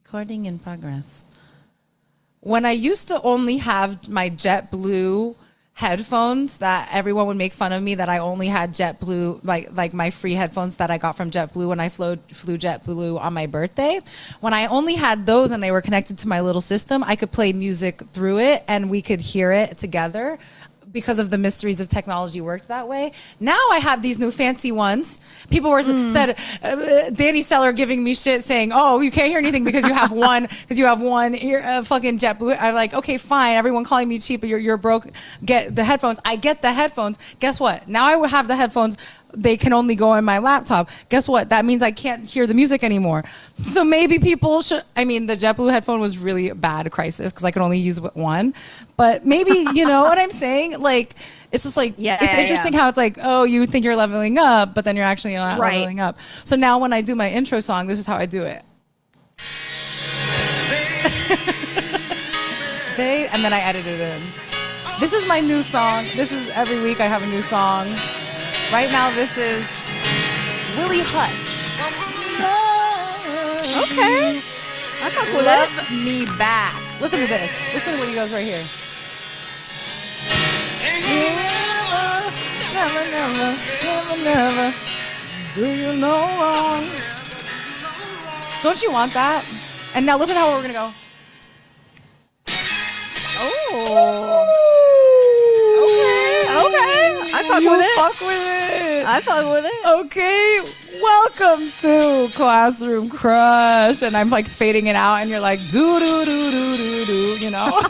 Recording in progress. When I used to only have my JetBlue headphones, that everyone would make fun of me that I only had JetBlue, like my free headphones that I got from JetBlue when I flew JetBlue on my birthday. When I only had those and they were connected to my little system, I could play music through it and we could hear it together. Because of the mysteries of technology worked that way. Now I have these new fancy ones. People were said, Danny Seller giving me shit saying, oh, you can't hear anything because you have one ear, fucking JetBlue. I'm like, okay, fine. Everyone calling me cheap, but you're broke. Get the headphones. I get the headphones. Guess what? Now I have the headphones. They can only go in my laptop. Guess what? That means I can't hear the music anymore. So maybe people should, I mean, the JetBlue headphone was really a bad crisis because I could only use one. But maybe, you know what I'm saying? Like, it's just like, it's interesting how it's like, oh, you think you're leveling up, but then you're actually not leveling up. So now when I do my intro song, this is how I do it. And then I edit it in. This is my new song. This is every week I have a new song. Right now, this is Willie Hutch. Okay. I fuck with Love Me Back. Listen to this. Listen to what he goes right here. Never, do you know wrong? Don't you want that? And now listen how we're going to go. Oh. Okay. I fuck with it. Fuck with it. I fuck with it. Okay, welcome to Classroom Crush. And I'm like fading it out and you're like, do, you know?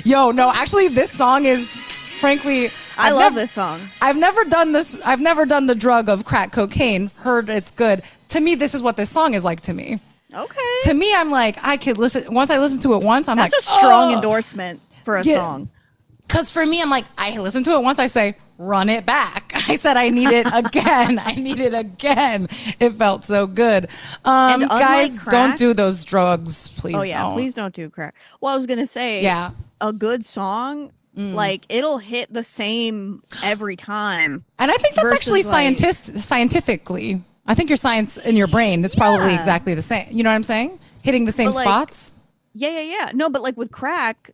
Yo, no, actually this song is, frankly, I love this song. I've never done this. I've never done the drug of crack cocaine. Heard it's good. To me, this is what this song is like to me. Okay. To me, I'm like, I could listen. Once I listen to it once, I'm That's like, a strong endorsement for a song. Because for me, I'm like, I listen to it once, I say, run it back. I said, I need it again. I need it again. It felt so good. Guys, crack, don't do those drugs, please. Oh, yeah, please don't do crack. Well, I was going to say, a good song, like, it'll hit the same every time. And I think that's actually scientifically. I think your science in your brain, it's probably exactly the same. You know what I'm saying? Hitting the same spots. Yeah. No, but like with crack,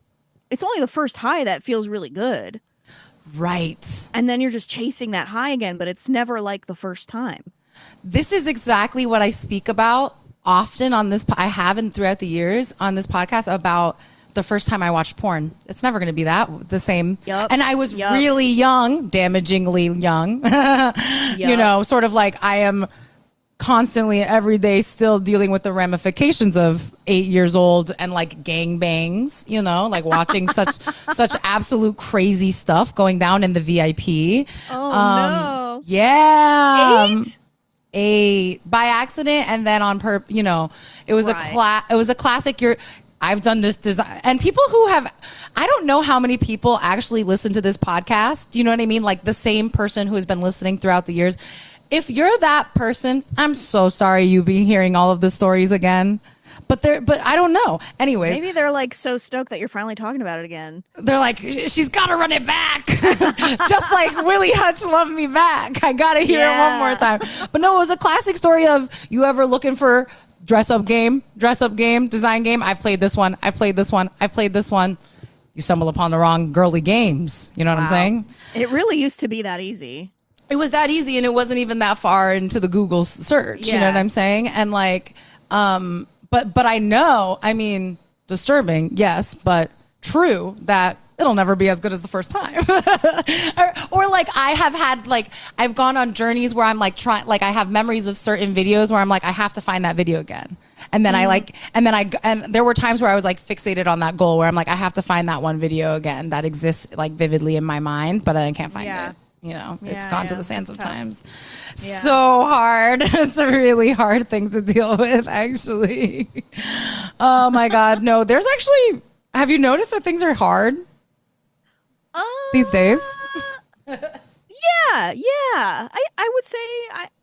it's only the first high that feels really good. Right. And then you're just chasing that high again, but it's never like the first time. This is exactly what I speak about often on this. I haven't throughout the years on this podcast about the first time I watched porn. It's never going to be the same. Yep. And I was really young, damagingly young, you know, sort of like I am constantly every day still dealing with the ramifications of 8 years old and like gangbangs, you know, like watching such absolute crazy stuff going down in the VIP. Oh no. Yeah. 8 by accident and then on purpose, you know, it was it was a classic. I've done this design and people who have, I don't know how many people actually listen to this podcast. Do you know what I mean? Like the same person who has been listening throughout the years. If you're that person, I'm so sorry you've been hearing all of the stories again. But I don't know. Anyways. Maybe they're like so stoked that you're finally talking about it again. They're like, she's got to run it back. Just like Willie Hutch, Love Me Back. I got to hear it one more time. But no, it was a classic story of you ever looking for dress up game, design game. I've played this one. You stumble upon the wrong girly games. You know what I'm saying? It really used to be that easy. It was that easy and it wasn't even that far into the Google search. You know what I'm saying? And like, but I know, I mean, disturbing, yes, but true that it'll never be as good as the first time. or like I have had like, I've gone on journeys where I'm like trying, like I have memories of certain videos where I'm like, I have to find that video again. And then and there were times where I was like fixated on that goal where I'm like, I have to find that one video again that exists like vividly in my mind, but then I can't find it. You know, it's gone to the sands of times. Yeah. So hard. It's a really hard thing to deal with, actually. Oh my God. No, there's actually, have you noticed that things are hard these days? Yeah. I would say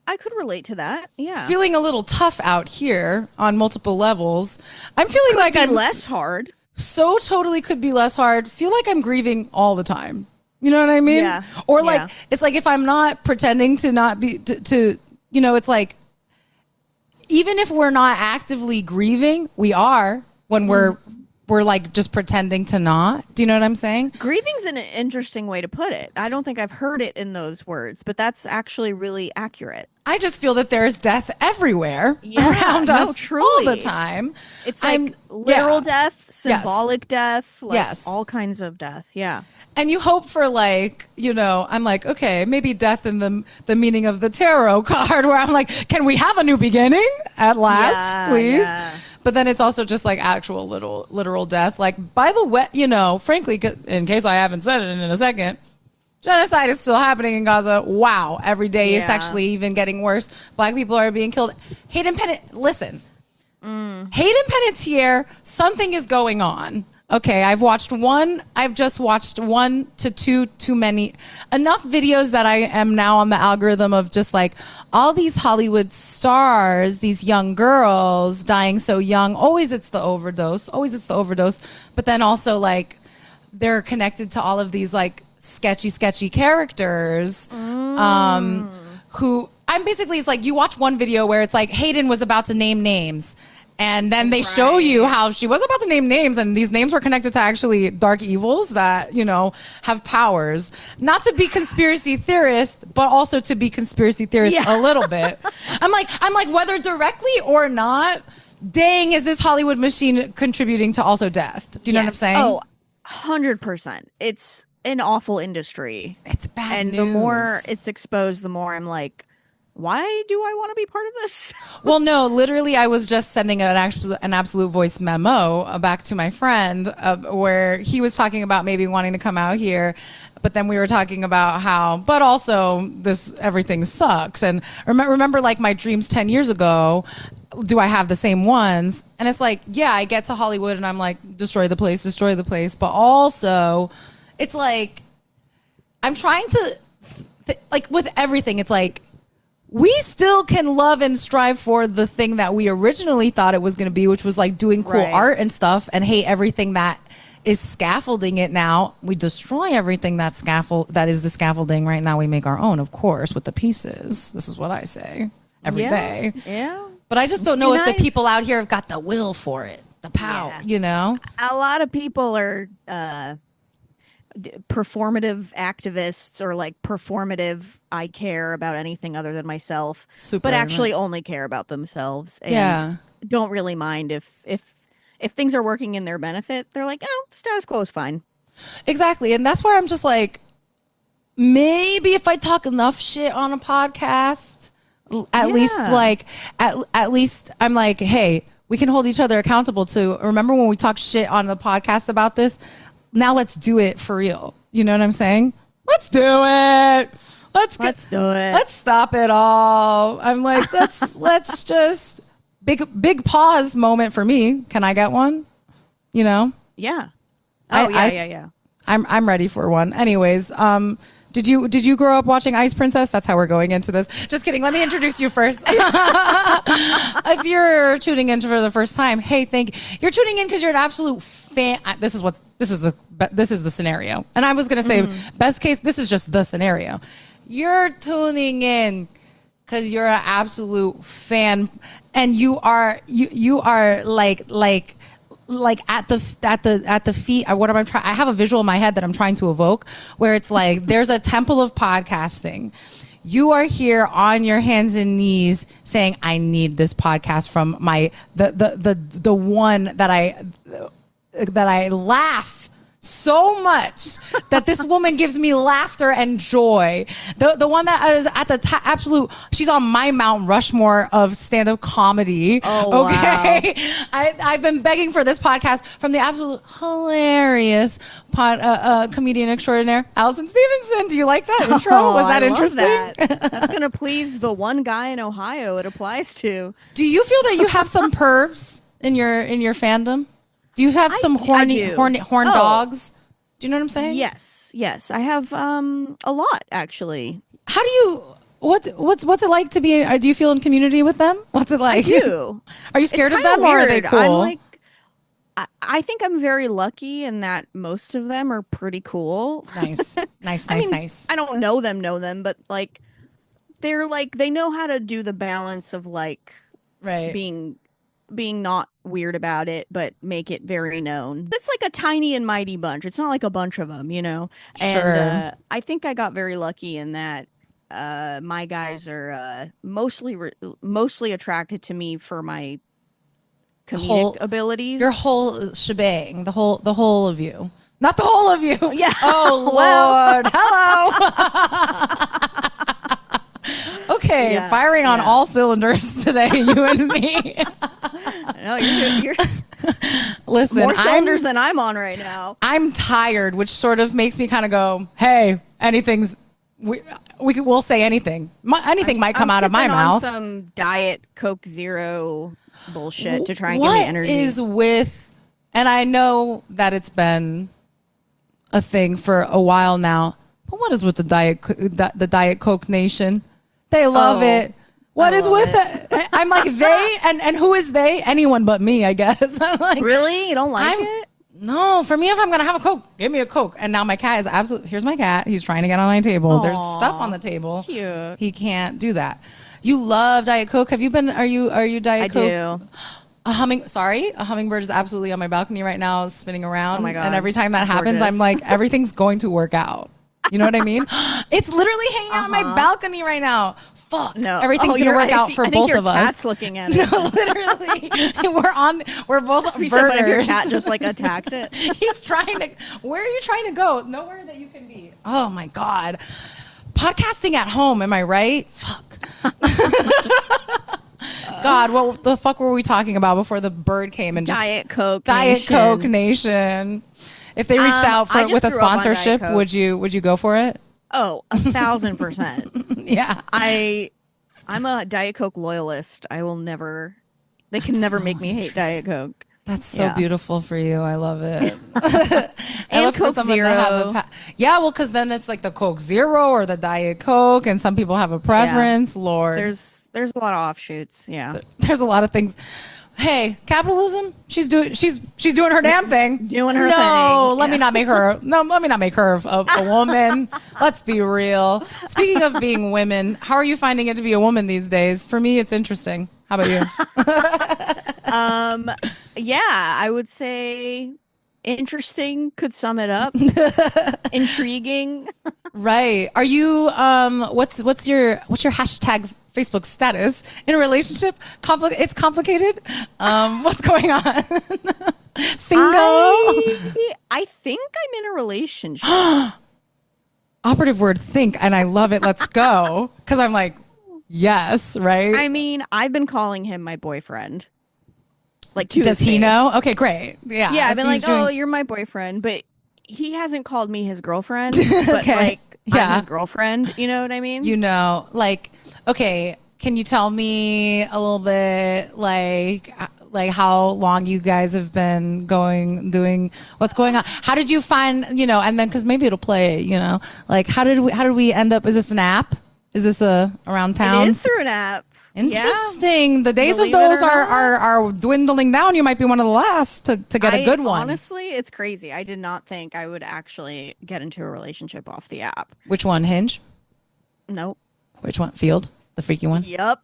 I could relate to that. Yeah. Feeling a little tough out here on multiple levels. I'm feeling like I'm less hard. So totally could be less hard. Feel like I'm grieving all the time. You know what I mean? Yeah. Or like, it's like if I'm not pretending to not be, to you know, it's like, even if we're not actively grieving, we are when we're like just pretending to not. Do you know what I'm saying? Grieving's an interesting way to put it. I don't think I've heard it in those words, but that's actually really accurate. I just feel that there's death everywhere around us all the time. It's like literal death, symbolic death, like all kinds of death. Yeah. And you hope for like, you know, I'm like, okay, maybe death in the meaning of the tarot card where I'm like, can we have a new beginning at last, please? Yeah. But then it's also just like actual literal death. Like, by the way, you know, frankly, in case I haven't said it in a second, genocide is still happening in Gaza. Wow. Every day it's actually even getting worse. Black people are being killed. Hayden Panettiere, something is going on. Okay, I've just watched one to two too many, enough videos that I am now on the algorithm of just like all these Hollywood stars, these young girls dying so young. Always it's the overdose. But then also like they're connected to all of these like sketchy characters who I'm basically, it's like you watch one video where it's like Hayden was about to name names. And then they show you how she was about to name names, and these names were connected to actually dark evils that, you know, have powers. Not to be conspiracy theorist, but also to be conspiracy theorist a little bit. I'm like, whether directly or not, dang, is this Hollywood machine contributing to also death? Do you know what I'm saying? Oh, 100%. It's an awful industry. It's bad news. And the more it's exposed, the more I'm like, why do I want to be part of this? Well, no, literally, I was just sending an absolute voice memo back to my friend where he was talking about maybe wanting to come out here. But then we were talking about how, but also everything sucks. And remember like my dreams 10 years ago, do I have the same ones? And it's like, yeah, I get to Hollywood and I'm like, destroy the place. But also it's like, I'm trying to, like with everything, it's like, we still can love and strive for the thing that we originally thought it was going to be, which was like doing cool art and stuff, and hate everything that is scaffolding it now. We destroy everything that is the scaffolding right now. We make our own, of course, with the pieces. This is what I say every day. Yeah. But I just don't know if the people out here have got the will for it, the power, you know? A lot of people are performative activists or like performative I care about anything other than myself, but actually only care about themselves and don't really mind if things are working in their benefit. They're like, oh, the status quo is fine. Exactly. And that's where I'm just like, maybe if I talk enough shit on a podcast, at least I'm like, hey, we can hold each other accountable to remember when we talked shit on the podcast about this. Now let's do it for real. You know what I'm saying? Let's do it. Let's do it. Let's stop it all. I'm like, let's just big pause moment for me. Can I get one? You know? Yeah. Oh, yeah. I'm ready for one. Anyways, did you grow up watching Ice Princess? That's how we're going into this. Just kidding. Let me introduce you first. If you're tuning in for the first time, hey, thank you. You're tuning in because you're an absolute fan. This is the scenario. And I was gonna say best case. This is just the scenario. You're tuning in because you're an absolute fan, and you are like at the feet. What am I trying? I have a visual in my head that I'm trying to evoke, where it's like there's a temple of podcasting. You are here on your hands and knees saying, "I need this podcast from the one that I laugh so much that this woman gives me laughter and joy. The one that is at the absolute, she's on my Mount Rushmore of stand-up comedy. Oh, okay. Wow. I've been begging for this podcast from the absolute hilarious comedian extraordinaire, Alison Stevenson. Do you like that intro? Was that interesting? That's going to please the one guy in Ohio it applies to. Do you feel that you have some pervs in your fandom? Do you have some horn dogs? Do you know what I'm saying? Yes. I have a lot actually. How do you? What's it like to be? Do you feel in community with them? What's it like? I do. Are you scared of them, or are they cool? I'm like, I think I'm very lucky in that most of them are pretty cool. Nice. I don't know them, but like they're like they know how to do the balance of like Right. being not weird about it, but make it very known. It's like a tiny and mighty bunch. It's not like a bunch of them, you know? Sure. And I think I got very lucky in that my guys are mostly attracted to me for my comedic abilities. Your whole shebang, the whole of you. Not the whole of you. Yeah. Oh, Lord. Hello. Okay, yeah, firing on all cylinders today, you and me. No, you're listen, more cylinders than I'm on right now. I'm tired, which sort of makes me kind of go, hey, we'll say anything. Anything might come out of my mouth. Some Diet Coke Zero bullshit to try and give me energy. What is with, and I know that it's been a thing for a while now, but what is with the Diet Coke Nation? They love it. What is with it? I'm like, they, and who is they? Anyone but me, I guess. I'm like, really? You don't like it? No, for me, if I'm going to have a Coke, give me a Coke. And now my cat is absolutely, here's my cat. He's trying to get on my table. Aww, there's stuff on the table. Cute. He can't do that. You love Diet Coke. Have you been, are you Diet Coke? I do. A hummingbird is absolutely on my balcony right now, spinning around. Oh my God. And every time that happens, I'm like, everything's going to work out. You know what I mean? It's literally hanging out on my balcony right now. Fuck. No. Everything's going to work out for both of us. Cat's looking at it. No, literally. We're both birders. What if your cat just like attacked it? He's trying to, where are you trying to go? Nowhere that you can be. Oh my God. Podcasting at home, am I right? Fuck. God, what the fuck were we talking about before the bird came and Diet Coke Nation. If they reached out with a sponsorship, would you go for it? Oh, 1,000%. Yeah. I'm a Diet Coke loyalist. I will never, they can never make me hate Diet Coke. That's so beautiful for you. I love it. I love Coke Zero. Well, because then it's like the Coke Zero or the Diet Coke, and some people have a preference. Yeah. Lord, there's a lot of offshoots. Yeah, there's a lot of things. Hey, capitalism. She's doing her damn thing. Doing her thing. No, let me not make her. No, let me not make her a woman. Let's be real. Speaking of being women, how are you finding it to be a woman these days? For me, it's interesting. How about you? Yeah, I would say interesting could sum it up. Intriguing. Right. Are you what's your hashtag Facebook status in a relationship? It's complicated. What's going on? Single? I think I'm in a relationship. Operative word think, and I love it. Let's go. Because I'm like, yes, right? I mean, I've been calling him my boyfriend. Like, does he know? Okay, great. Yeah. Yeah, I've been like, oh, you're my boyfriend, but he hasn't called me his girlfriend. But okay. I'm his girlfriend. You know what I mean? You know, like, okay, can you tell me a little bit, like how long you guys have been doing what's going on? How did you find, and then because maybe it'll play, like how did we end up? Is this an app? Is this around town? It is through an app. Interesting. Yeah. The days of those are dwindling down. You might be one of the last to get a good one. Honestly, it's crazy. I did not think I would actually get into a relationship off the app. Which one? Hinge? Nope. Which one? Field? The freaky one? Yep.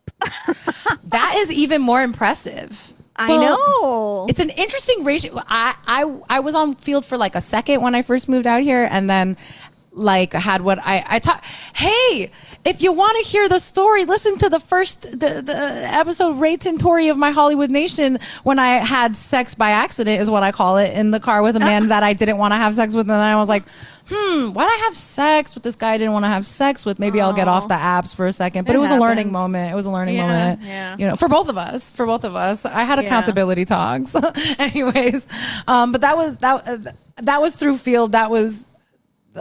That is even more impressive. I know. It's an interesting ratio. I was on Field for like a second when I first moved out here, and then like had what I taught. Hey, if you want to hear the story, listen to the episode Ray Tintori of My Hollywood Nation, when I had sex by accident, is what I call it, in the car with a man that I didn't want to have sex with, and then I was like, why'd I have sex with this guy I didn't want to have sex with? Maybe I'll get off the apps for a second. But it was a learning moment. It was a learning moment. Yeah. For both of us. I had accountability talks. Anyways, but that was through Field. That was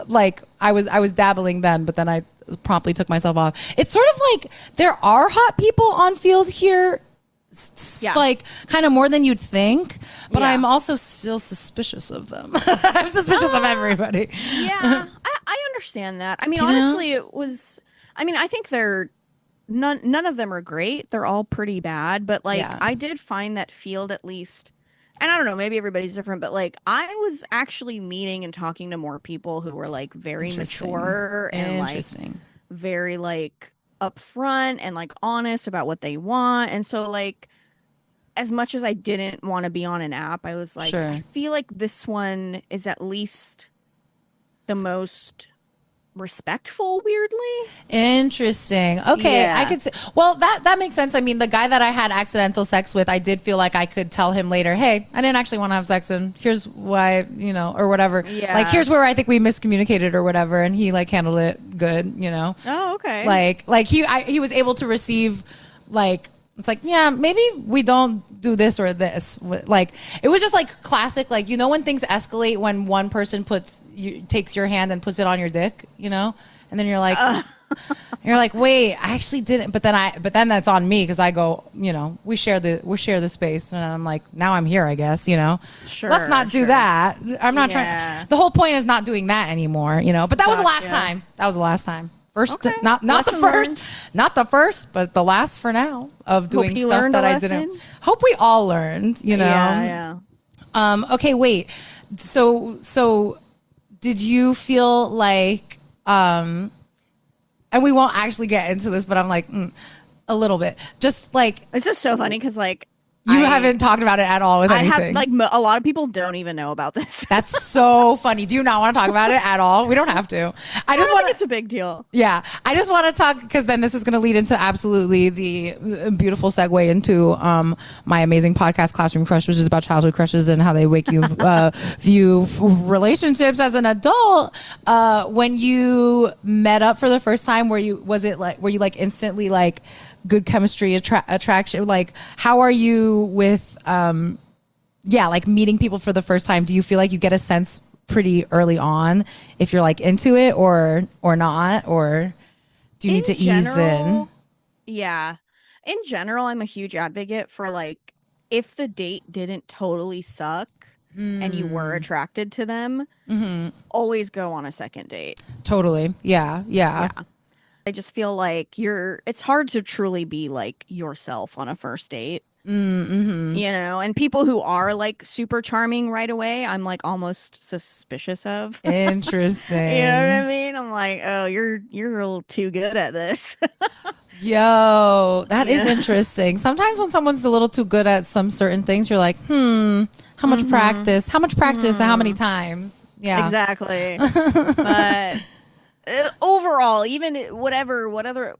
like I was dabbling then, but then I promptly took myself off. It's sort of like there are hot people on Field here. Like kind of more than you'd think, but I'm also still suspicious of them. I'm suspicious of everybody. Yeah, I understand that. I mean, honestly, it was. I mean, I think none of them are great. They're all pretty bad, but like I did find that Field at least. And I don't know, maybe everybody's different, but like I was actually meeting and talking to more people who were like very mature and like very like upfront and like honest about what they want. And so like as much as I didn't want to be on an app, I was like, I feel like this one is at least the most respectful, weirdly. Interesting. Okay, Yeah. I could say, well, that makes sense. I mean, the guy that I had accidental sex with, I did feel like I could tell him later, hey, I didn't actually want to have sex, and here's why, or whatever. Yeah. Like, here's where I think we miscommunicated or whatever, and he like handled it good, Oh, okay. Like he was able to receive, like, it's like, yeah, maybe we don't do this or this. Like, it was just like classic, like, when things escalate when one person takes your hand and puts it on your dick, and then you're like, wait, I actually didn't. But then that's on me because I go, we share the space, and I'm like, now I'm here, I guess, Sure. Let's not do that. I'm not trying. The whole point is not doing that anymore, But that was the last time. That was the last time. First, okay. not the first, not the first, but the last for now of doing stuff that I didn't. Hope we all learned, Yeah. Okay, wait. So did you feel like, and we won't actually get into this, but I'm like, a little bit, just like, it's just so funny because like, you haven't talked about it at all with anything. I have, like, a lot of people don't even know about this. That's so funny. Do you not want to talk about it at all? We don't have to. I just want. It's a big deal. Yeah, I just want to talk because then this is going to lead into absolutely the beautiful segue into my amazing podcast, Classroom Crush, which is about childhood crushes and how they make you view relationships as an adult. When you met up for the first time, were you like instantly like good chemistry, attraction? Like, how are you with like meeting people for the first time? Do you feel like you get a sense pretty early on if you're like into it or not, or do you need to ease in? Yeah, in general, I'm a huge advocate for like, if the date didn't totally suck and you were attracted to them, always go on a second date. Totally. Yeah. I just feel like it's hard to truly be like yourself on a first date. And people who are like super charming right away, I'm like almost suspicious of. Interesting. You know what I mean? I'm like, oh, you're a little too good at this. Yo, that is interesting. Sometimes when someone's a little too good at some certain things, you're like, how much practice? How much practice and how many times? Yeah. Exactly. But overall, even whatever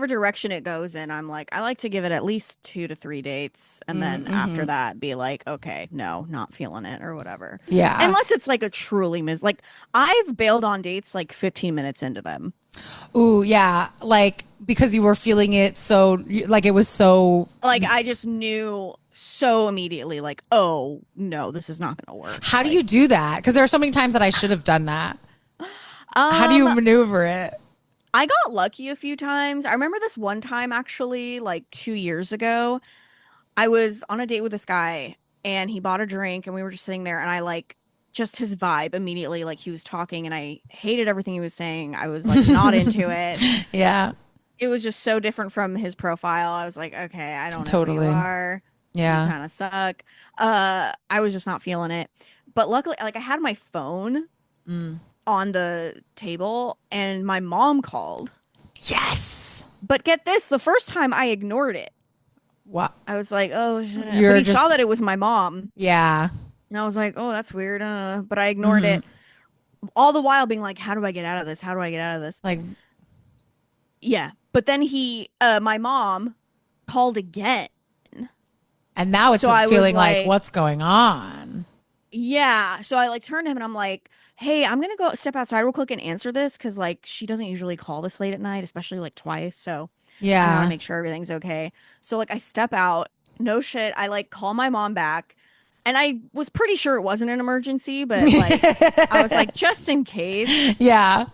direction it goes in, I'm like, I like to give it at least 2 to 3 dates, and then after that be like, okay, no, not feeling it or whatever. Yeah, unless it's like a truly like, I've bailed on dates like 15 minutes into them. Ooh, yeah, like because you were feeling it, so like it was so like, I just knew so immediately, like, oh no, this is not gonna work. How do you do that? Because there are so many times that I should have done that. How do you maneuver it? I got lucky a few times. I remember this one time, actually, like 2 years ago. I was on a date with this guy, and he bought a drink, and we were just sitting there, and I like just his vibe immediately. Like, he was talking, and I hated everything he was saying. I was like not into it. Yeah. It was just so different from his profile. I was like, okay, I don't know who you are. Yeah. You kind of suck. I was just not feeling it. But luckily, like, I had my phone on the table, and my mom called. Yes. But get this, the first time I ignored it. What? I was like, oh shit. But he saw that it was my mom. Yeah. And I was like, oh, that's weird. But I ignored it. All the while being like, how do I get out of this? How do I get out of this? Like, yeah. But then my mom called again. And now it's feeling like, what's going on? Yeah. So I like turned to him and I'm like, hey, I'm going to go step outside real quick and answer this. Cause like, she doesn't usually call this late at night, especially like twice. So yeah, I want to make sure everything's okay. So like, I step out, no shit. I like call my mom back, and I was pretty sure it wasn't an emergency, but like, I was like, just in case. Yeah.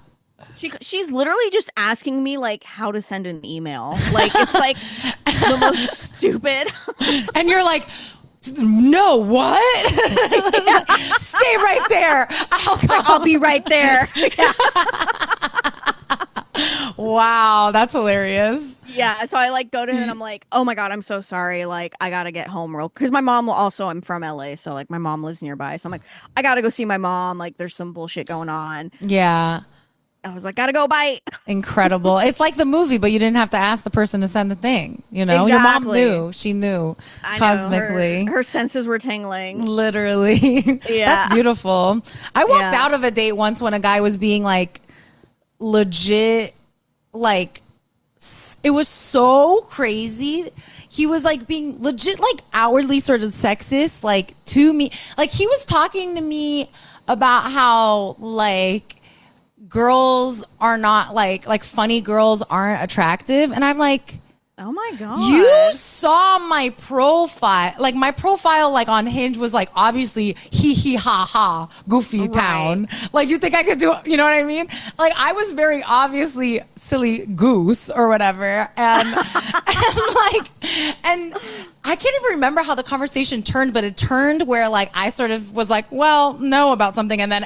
She's literally just asking me like how to send an email. Like, it's like the most stupid. And you're like, no, what? Stay right there. I'll be right there. Yeah. Wow, that's hilarious. Yeah, so I like go to her and I'm like, oh my God, I'm so sorry. Like, I gotta get home because my mom I'm from LA, so like my mom lives nearby. So I'm like, I gotta go see my mom. Like, there's some bullshit going on. Yeah. I was like, gotta go, bye. Incredible. It's like the movie, but you didn't have to ask the person to send the thing. You know, exactly. Your mom knew. She knew cosmically. Her senses were tingling. Literally. Yeah. That's beautiful. I walked out of a date once when a guy was being like legit, like, it was so crazy. He was like being legit, like outwardly sort of sexist, like to me. Like he was talking to me about how like girls are not like funny girls aren't attractive. And I'm like, oh my God. You saw my profile. Like my profile like on Hinge was like obviously hee ha ha goofy town. Like you think I could do, you know what I mean? Like I was very obviously silly goose or whatever. And and I can't even remember how the conversation turned, but it turned where like I sort of was like, well, no about something. And then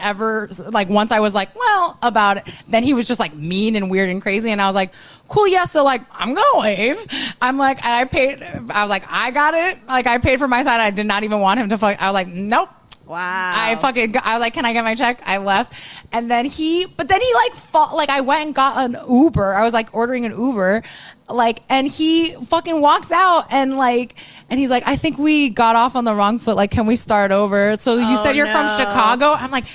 once I was like, well, about it, then he was just like mean and weird and crazy. And I was like, cool. Yeah. So like, I'm going to wave. I'm like, and I was like, I got it. Like I paid for my side. I did not even want him to fuck. I was like, nope. Wow. I was like, can I get my check? I left. And then I went and got an Uber. I was like ordering an Uber, like, and he fucking walks out and he's like, I think we got off on the wrong foot. Like, can we start over? So you said you're from Chicago? I'm like,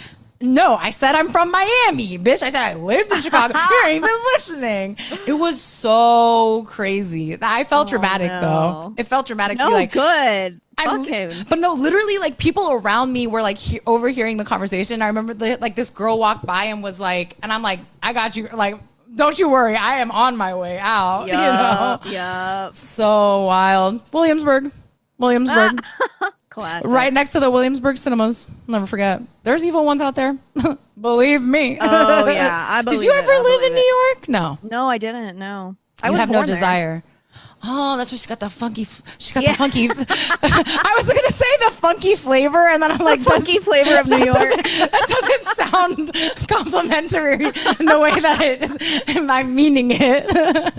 no, I said I'm from Miami, bitch. I said I lived in Chicago. You ain't even listening. It was so crazy. I felt dramatic though. It felt dramatic to be like, good. But no, literally, like people around me were like overhearing the conversation. I remember this girl walked by and was like, and I'm like, I got you. Like, don't you worry, I am on my way out. Yep, you know, yep. So wild. Williamsburg. Classic. Right next to the Williamsburg cinemas. I'll never forget. There's evil ones out there. Believe me. Oh yeah, I believe. Did you ever live in New York? No. No, I didn't. No, I have no desire. Oh, that's why she's got the funky. The funky. I was gonna say the funky flavor, and then I'm like, funky flavor of New York. That doesn't sound complimentary in the way that it is. I'm meaning it.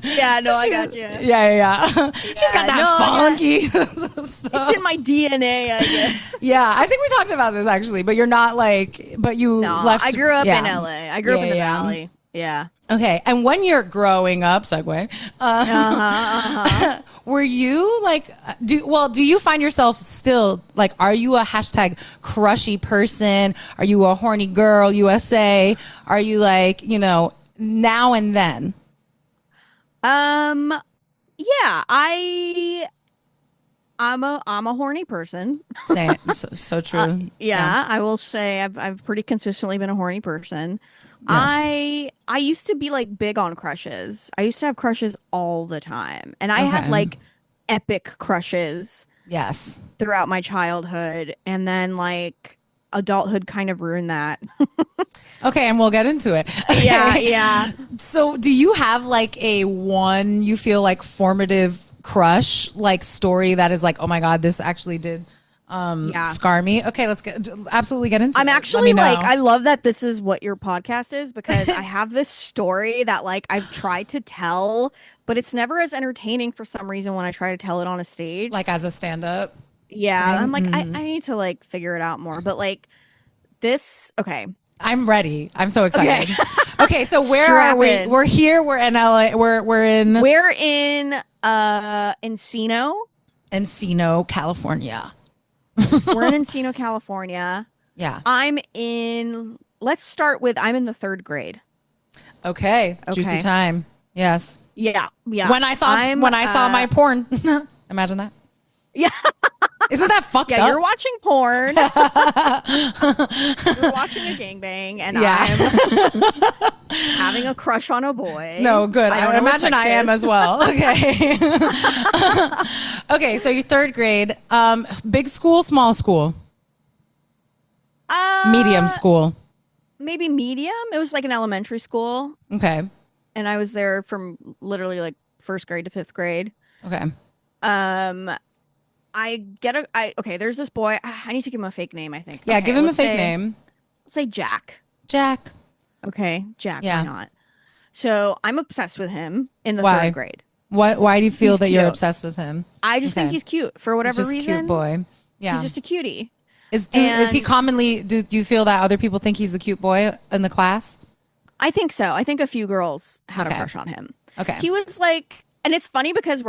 Yeah, no, I got you. Yeah. She's got that funky. It's in my DNA, I guess. Yeah, I think we talked about this actually, but you're not like, but you left. I grew up in LA. I grew up in the Valley. Yeah. Okay, and when you're growing up, segue, were you like, do you find yourself still, like, are you a hashtag crushy person? Are you a horny girl, USA? Are you like, now and then? Yeah, I'm a horny person. Same. So true. Yeah, I will say I've pretty consistently been a horny person. Yes. I used to be like big on crushes. I used to have crushes all the time. And I had like epic crushes. Yes. Throughout my childhood. And then like adulthood kind of ruined that. Okay, and we'll get into it. Yeah. So do you have like a one you feel like formative crush like story that is like, oh my God, this actually did scar me? Okay, let's absolutely get into it. I'm actually like, I love that this is what your podcast is, because I have this story that like I've tried to tell, but it's never as entertaining for some reason when I try to tell it on a stage. Like as a stand-up? Yeah, I'm like, I need to like figure it out more. But like this, okay. I'm ready. I'm so excited. Okay, so where are we? We're here. We're in LA. We're in Encino, California. We're in Encino, California. Yeah. Let's start with, I'm in the 3rd grade. Okay. Juicy time. Yes. Yeah. When I saw my porn. Imagine that. Yeah. Isn't that fucked up? Yeah, you're watching porn. You're watching a gangbang, and I'm having a crush on a boy. No, good. I would imagine I am as well. Okay. Okay, so you're 3rd grade. Big school, small school? Medium school? Maybe medium. It was like an elementary school. Okay. And I was there from literally like 1st grade to 5th grade. Okay. Okay, there's this boy. I need to give him a fake name, I think. Yeah, okay, give him a fake name. Let's say Jack. Okay, Jack, yeah. Why not? So I'm obsessed with him in the 3rd grade. Why do you feel that you're obsessed with him? I just think he's cute for whatever reason. He's just a cute boy. Yeah. He's just a cutie. Is he commonly, do you feel that other people think he's the cute boy in the class? I think so. I think a few girls had a crush on him. Okay. He was like, and it's funny because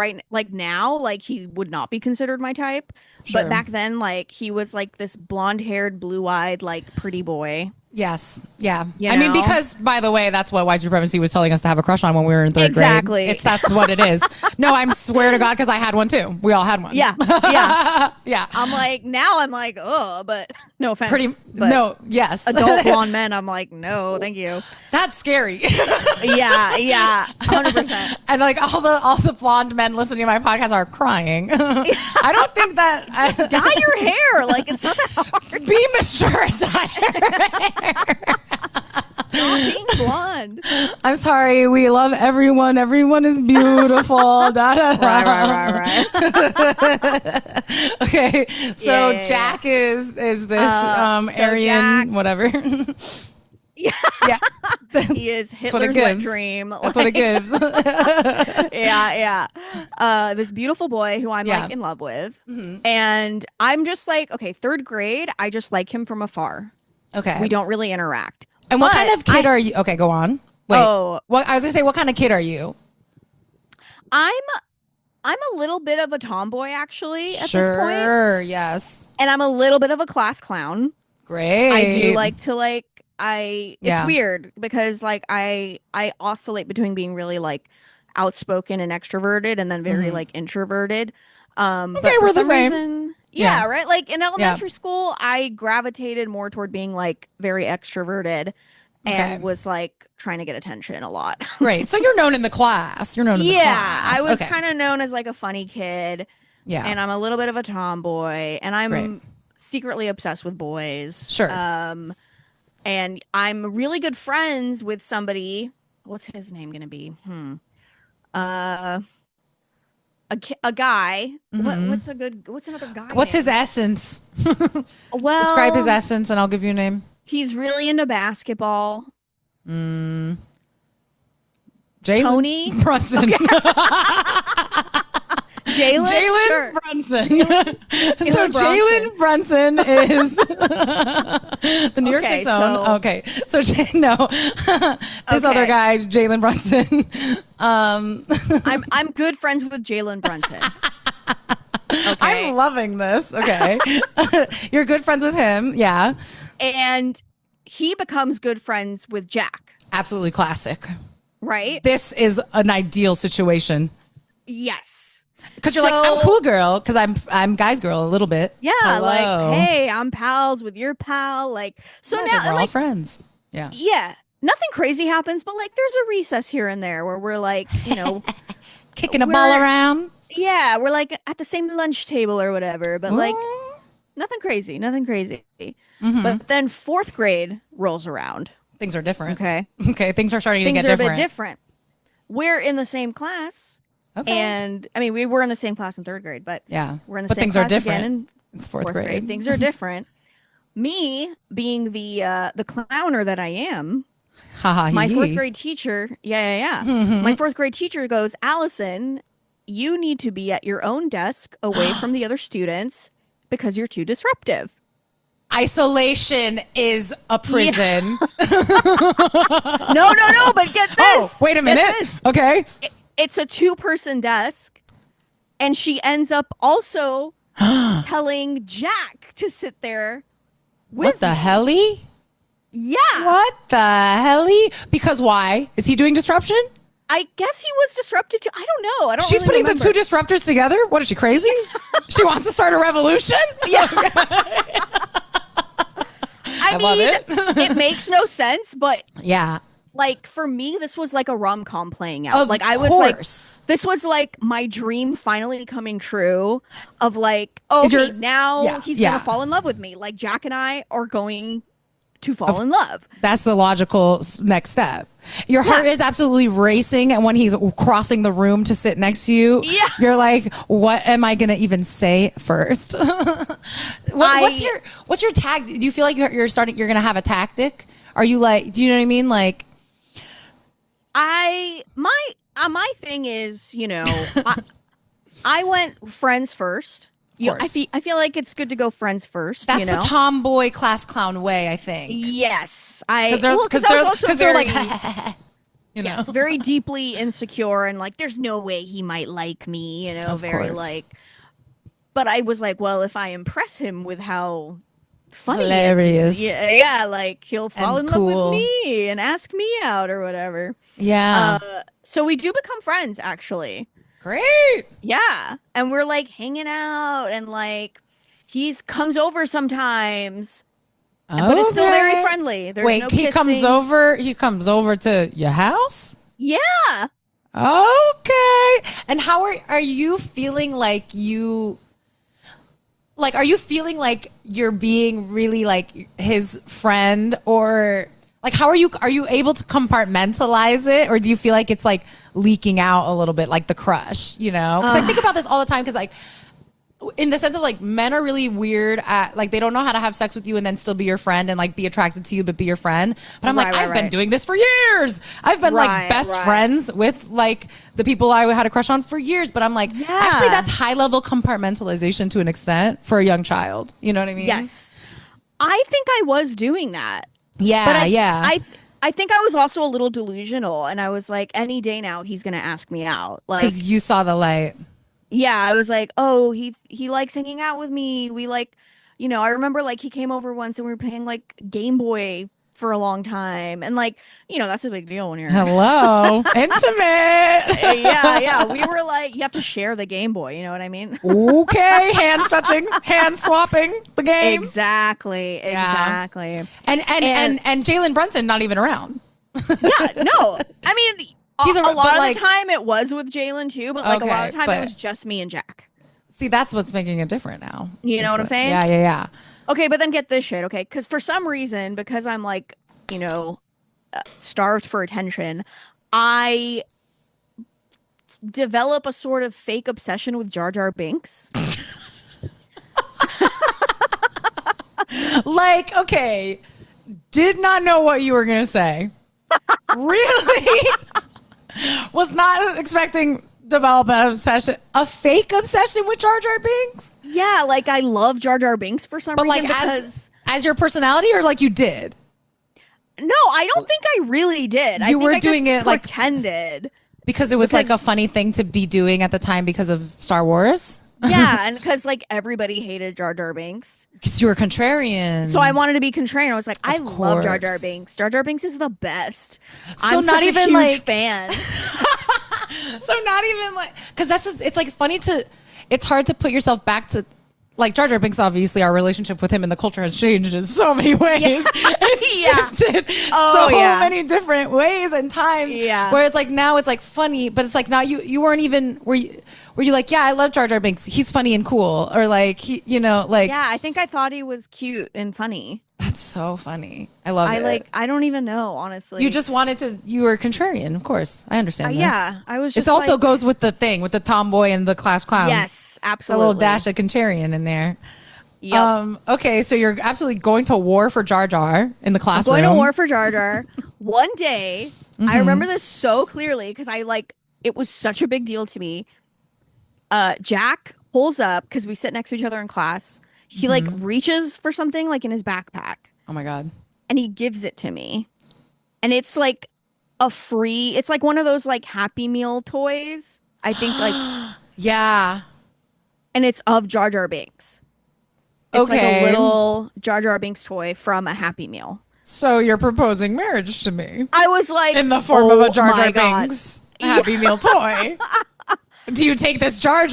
now, like he would not be considered my type. Sure. But back then, like he was like this blonde-haired, blue-eyed, like pretty boy. Yes. Yeah. I mean, because, by the way, that's what White Supremacy was telling us to have a crush on when we were in third grade. Exactly. That's what it is. No, I swear to God, because I had one too. We all had one. Yeah. Yeah. Yeah. I'm like, oh, but no offense. Yes. Adult blonde men, I'm like, no, thank you. That's scary. Yeah. 100%. And like all the blonde men listening to my podcast are crying. I don't think that. Dye your hair. Like, it's not that hard. Be mature and dye your hair. Stop being blonde. I'm sorry. We love everyone. Everyone is beautiful. Right. Okay. So Jack is this Aryan, whatever. Yeah. He is Hitler's wet dream. That's what it gives. Yeah. This beautiful boy who I'm like in love with. Mm-hmm. And I'm just like, okay, third grade, I just like him from afar. Okay. We don't really interact. And what kind of kid are you? Okay, go on. Wait. I was going to say, what kind of kid are you? I'm a little bit of a tomboy, actually, at this point. Sure, yes. And I'm a little bit of a class clown. Great. I do like to it's weird because like I oscillate between being really like outspoken and extroverted and then very like introverted. Okay, we're the same. Yeah, right? Like in elementary school, I gravitated more toward being like very extroverted and was like trying to get attention a lot. Right. So you're known in the class. You're known in the class. Yeah, I was kind of known as like a funny kid. Yeah. And I'm a little bit of a tomboy and I'm secretly obsessed with boys. Sure. And I'm really good friends with somebody. What's his name going to be? A guy. Mm-hmm. What's another guy? What's his essence? Well, describe his essence and I'll give you a name. He's really into basketball. Jalen Tony Brunson. Okay. Jalen Brunson. So Jalen Brunson is the New York State Zone. Okay. So this other guy, Jalen Brunson. I'm good friends with Jalen Brunson. Okay. I'm loving this. Okay. You're good friends with him. Yeah. And he becomes good friends with Jack. Absolutely classic. Right? This is an ideal situation. Yes. Because you're like, I'm cool girl, because I'm guy's girl a little bit. Yeah, hello. Like, hey, I'm pals with your pal. Like, so now we're all friends. Yeah. Yeah. Nothing crazy happens, but like there's a recess here and there where we're like, kicking a ball around. Yeah, we're like at the same lunch table or whatever, but like nothing crazy. Mm-hmm. But then fourth grade rolls around. Things are different. Okay, things are starting to get different. Things are a bit different. We're in the same class. Okay. And I mean, we were in the same class in third grade, but we're in the same things class are different. Again in it's fourth grade. Things are different. Me being the clowner that I am, my fourth grade teacher, my fourth grade teacher goes, Allison, you need to be at your own desk away from the other students because you're too disruptive. Isolation is a prison. Yeah. No, but get this. Oh, wait a minute. Okay. It's a 2-person desk, and she ends up also telling Jack to sit there with What the helly? Yeah. What the helly? Because why? Is he doing disruption? I guess he was disrupted too. I don't know. She's really putting the two disruptors together? What is she, crazy? She wants to start a revolution? Yeah. I love it. It makes no sense, but yeah. Like for me, this was like a rom-com playing out. Of course. This was like my dream finally coming true of like, now he's going to fall in love with me. Like Jack and I are going to fall in love. That's the logical next step. Your heart is absolutely racing. And when he's crossing the room to sit next to you, you're like, what am I going to even say first? What's your tag? Do you feel like you're going to have a tactic? Are you like, do you know what I mean? Like, my thing is, I went friends first. I feel like it's good to go friends first. That's the tomboy class clown way, I think. Yes, because they're like, you know, yes, very deeply insecure and like, there's no way he might like me, you know, of very course. like. But I was like, well, if I impress him with how funny, hilarious, yeah, like he'll fall in love with me and ask me out or whatever. Yeah. So we do become friends, actually. Great. Yeah. And we're like hanging out and like he comes over sometimes. But it's still very friendly. There's no kissing. He comes over to your house? Yeah. Okay. And how are you feeling like are you feeling like you're being really like his friend, or like are you able to compartmentalize it, or do you feel like it's like leaking out a little bit, like the crush, you know? Because I think about this all the time, because like in the sense of like men are really weird at like, they don't know how to have sex with you and then still be your friend and like be attracted to you but be your friend. But I'm like, I've been doing this for years. I've been like best friends with like the people I had a crush on for years. But I'm like, actually that's high level compartmentalization to an extent for a young child. You know what I mean? Yes. I think I was doing that. Yeah. But I think I was also a little delusional, and I was like, any day now he's gonna ask me out, like, because you saw the light. Yeah, I was like, oh, he likes hanging out with me. We like, you know, I remember like he came over once and we were playing like Game Boy for a long time, and like, you know, that's a big deal when you're intimate. Yeah. We were like, you have to share the Game Boy. You know what I mean? Okay, hands touching, hands swapping the game. Exactly. And Jalen Brunson not even around. Yeah, no, I mean. A lot of the time it was with Jalen too, but like a lot of the time it was just me and Jack. See, that's what's making it different now. You know what I'm saying? Yeah. Okay, but then get this shit, okay? Because for some reason, because I'm like, you know, starved for attention, I develop a sort of fake obsession with Jar Binks. Like, okay, did not know what you were gonna say. Really? Was not expecting develop an obsession, a fake obsession with Jar Binks. Yeah, like I love Jar Binks for some reason. But like as your personality, or like you did? No, I don't think I really did. You were doing it like pretended because it was like a funny thing to be doing at the time because of Star Wars. Yeah, and because like everybody hated Jar Binks. Because you were contrarian. So I wanted to be contrarian. I was like, I love Jar Binks. Jar Binks is the best. So I'm not such even a huge like fan. So not even like, because that's just, it's like funny to, it's hard to put yourself back to, like Jar Binks, obviously our relationship with him and the culture has changed in so many ways. Yeah. It's shifted many different ways and times. Yeah. Where it's like, now it's like funny, but it's like now you weren't even, were you like, yeah, I love Jar Binks. He's funny and cool. Or like, he, you know, like. Yeah, I think I thought he was cute and funny. That's so funny. I love it. I don't even know, honestly. You just wanted to, you were contrarian, of course. I understand this. Yeah, I was just it also goes with the thing, with the tomboy and the class clown. Yes, absolutely. A little dash of contrarian in there. Yep. Okay, so you're absolutely going to war for Jar in the classroom. I'm going to war for Jar. One day, I remember this so clearly because it was such a big deal to me. Jack pulls up because we sit next to each other in class. He like reaches for something like in his backpack. Oh my God. And he gives it to me. And it's like it's like one of those like Happy Meal toys. I think like. Yeah. And it's of Jar Binks. It's like a little Jar Binks toy from a Happy Meal. So you're proposing marriage to me. I was like. In the form of a Jar Binks Happy Meal toy. Do you take this Jar?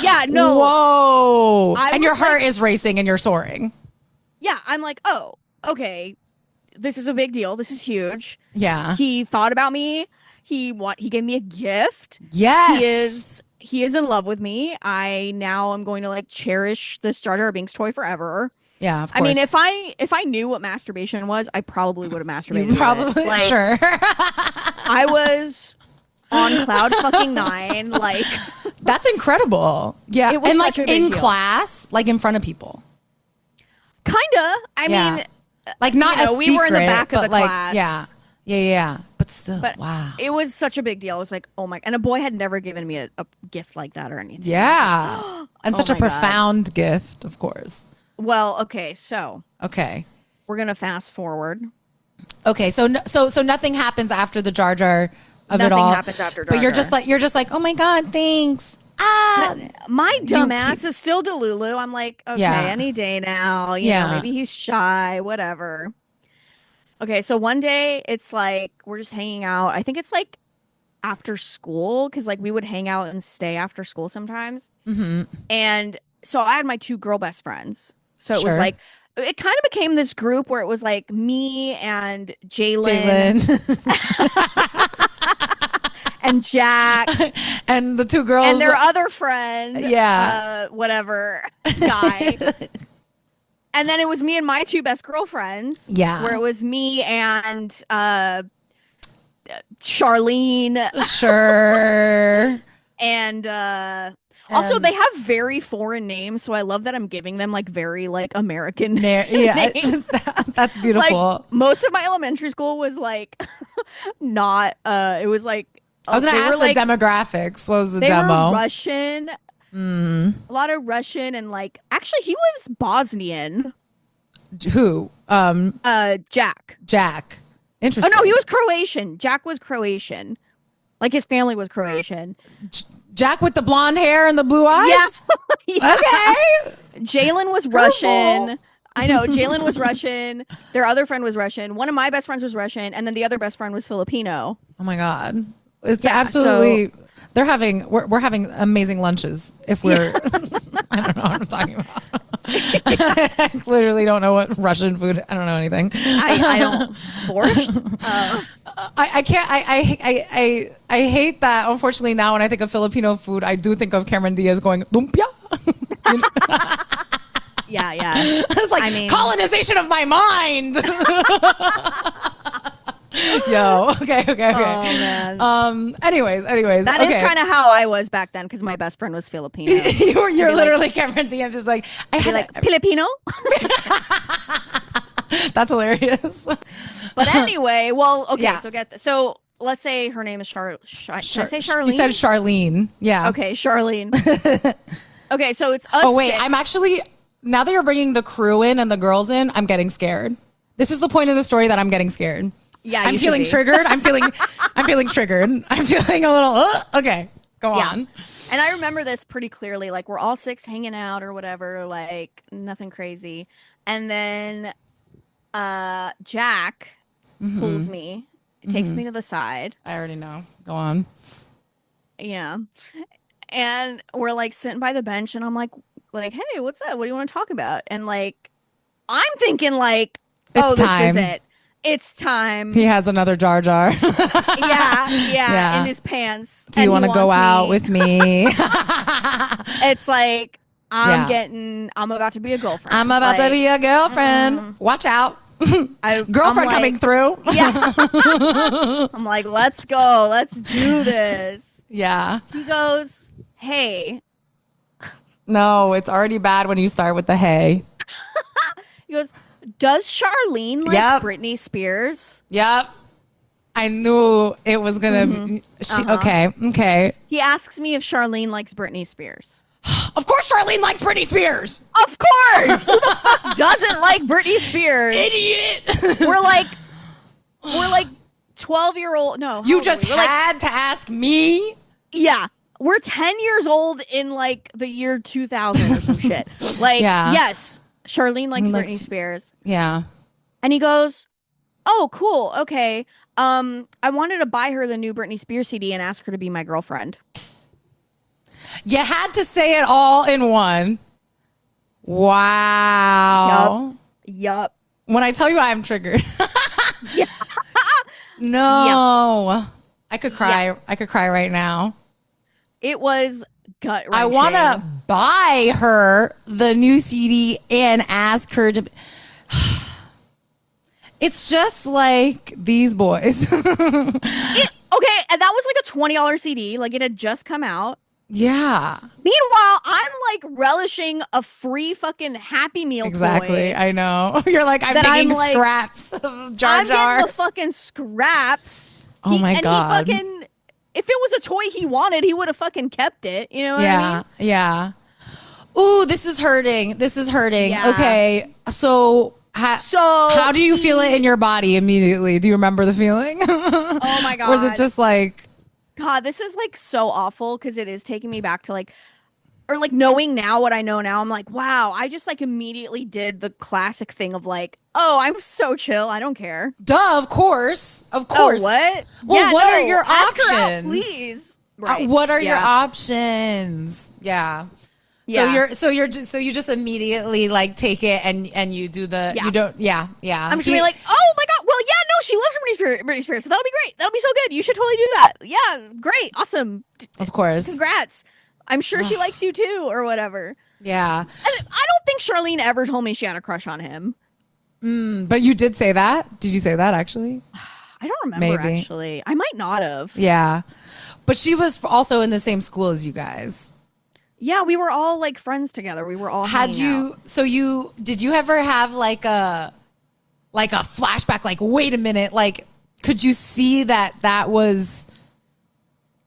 Yeah, no. Whoa. And your heart is racing and you're soaring. Yeah, I'm like, oh, okay. This is a big deal. This is huge. Yeah. He thought about me. He gave me a gift. Yes. He is in love with me. I now am going to like cherish this Jar Binks toy forever. Yeah, of course. I mean, if I knew what masturbation was, I probably would have masturbated. Probably, like, sure. I was on cloud fucking 9, like. That's incredible. Yeah, it was and such like a big in deal. Class, like in front of people. Kinda. I mean, like not a we secret, were in the back of the like, class. Yeah. But But still, But wow. it was such a big deal. I was like, oh my, and a boy had never given me a gift like that or anything. Yeah. And such a my God. profound gift, of course. Well, okay, so Okay. we're gonna fast forward. Okay, so nothing happens after the Jar Jar of it all. Nothing happens after Jar But you're Jar. just like, oh my God, thanks. Ah, My dumbass is still Delulu. I'm like, okay, Yeah. any day now. You know, maybe he's shy, whatever. Okay, so one day it's like we're just hanging out. I think it's like after school because like we would hang out and stay after school sometimes. Mm-hmm. And so I had my two girl best friends. So it was like it kind of became this group where it was like me and Jalen. And Jack and the two girls and their other friend, whatever guy. And then it was me and my two best girlfriends, where it was me and Charlene, sure. And also they have very foreign names, so I love that I'm giving them like very like American names. That's beautiful. Like, most of my elementary school was like not it was like I was gonna ask the demographics. What was the demo? They were Russian. A lot of Russian and like actually he was Bosnian. Who? Jack. Interesting. Oh no, he was Croatian. Jack was Croatian. Like his family was Croatian. Jack with the blonde hair and the blue eyes? Yeah. Okay. Jalen was Russian. I know. Jalen was Russian. Their other friend was Russian. One of my best friends was Russian. And then the other best friend was Filipino. Oh my God. It's absolutely we're having amazing lunches if we're I don't know what I'm talking about. I literally don't know what Russian food. I don't know anything. I don't borscht. I can't. I hate that. Unfortunately, now when I think of Filipino food, I do think of Cameron Diaz going lumpia. Yeah. It's like colonization of my mind. Yo, okay. Oh, man. Anyways. That is kind of how I was back then because my best friend was Filipino. you're literally like, Cameron Diaz, just like Filipino. That's hilarious. But anyway, well, okay. So let's say her name is Should I say Charlene? You said Charlene. Yeah. Okay, Charlene. Okay, so it's us. Oh wait, six. I'm actually now that you're bringing the crew in and the girls in, I'm getting scared. This is the point of the story that I'm getting scared. Yeah, I'm feeling triggered. I'm feeling triggered. I'm feeling a little. Okay, go on. And I remember this pretty clearly. Like we're all six hanging out or whatever. Like nothing crazy. And then Jack pulls me, takes me to the side. I already know. Go on. Yeah. And we're like sitting by the bench, and I'm like, hey, what's up? What do you want to talk about? And like, I'm thinking like, this is it. It's time. He has another Jar Jar. yeah, in his pants. Do you want to go out with me? It's like I'm about to be a girlfriend. I'm about to be a girlfriend. Watch out. Girlfriend coming through. Yeah. I'm like, let's go. Let's do this. Yeah. He goes, hey. No, it's already bad when you start with the hey. He goes, does Charlene like Britney Spears? Yep. I knew it was going to be. Okay. He asks me if Charlene likes Britney Spears. Of course Charlene likes Britney Spears. Of course. Who the fuck doesn't like Britney Spears? Idiot. We're like 12-year-old. No. You just had to ask me? Yeah. We're 10 years old in like the year 2000 or some shit. Like, yes. Charlene likes Britney Spears. Yeah. And he goes, oh, cool. Okay. I wanted to buy her the new Britney Spears CD and ask her to be my girlfriend. You had to say it all in one. Wow. Yup. When I tell you I'm triggered. Yeah. No. Yep. I could cry. Yep. I could cry right now. It was gut-wrenching. I want to buy her the new CD and ask her to. It's just like these boys. Okay, and that was like a $20 CD. Like it had just come out. Yeah. Meanwhile, I'm like relishing a free fucking Happy Meal Exactly. toy. I know. You're like, I'm taking scraps of Jar Jar. I'm getting the fucking scraps. Oh my God. He fucking, if it was a toy he wanted, he would have fucking kept it. You know what I mean? Yeah. Ooh, this is hurting. Yeah. Okay. So how do you feel it in your body immediately? Do you remember the feeling? Oh my God. Or is it just like... God, this is like so awful because it is taking me back to like, or like knowing now what I know now, I'm like, wow, I just like immediately did the classic thing of like, oh, I'm so chill. I don't care. Duh, of course. Oh, what? Well, yeah, what no, are your ask options? her out, please. Right. What are your options? Yeah. Yeah. So you just immediately like take it and you do the you don't I'm just gonna be like, oh my God, well yeah, no, she loves Britney Spears, so that'll be great, that'll be so good, you should totally do that. Yeah, great, awesome, of course, congrats, I'm sure she likes you too or whatever. Yeah. And I don't think Charlene ever told me she had a crush on him. But you did say that. Did you say that actually? I don't remember. Maybe. Actually, I might not have. Yeah, but she was also in the same school as you guys. Yeah, we were all like friends together. We were all hanging out. So did you ever have like a flashback? Like, wait a minute, like, could you see that was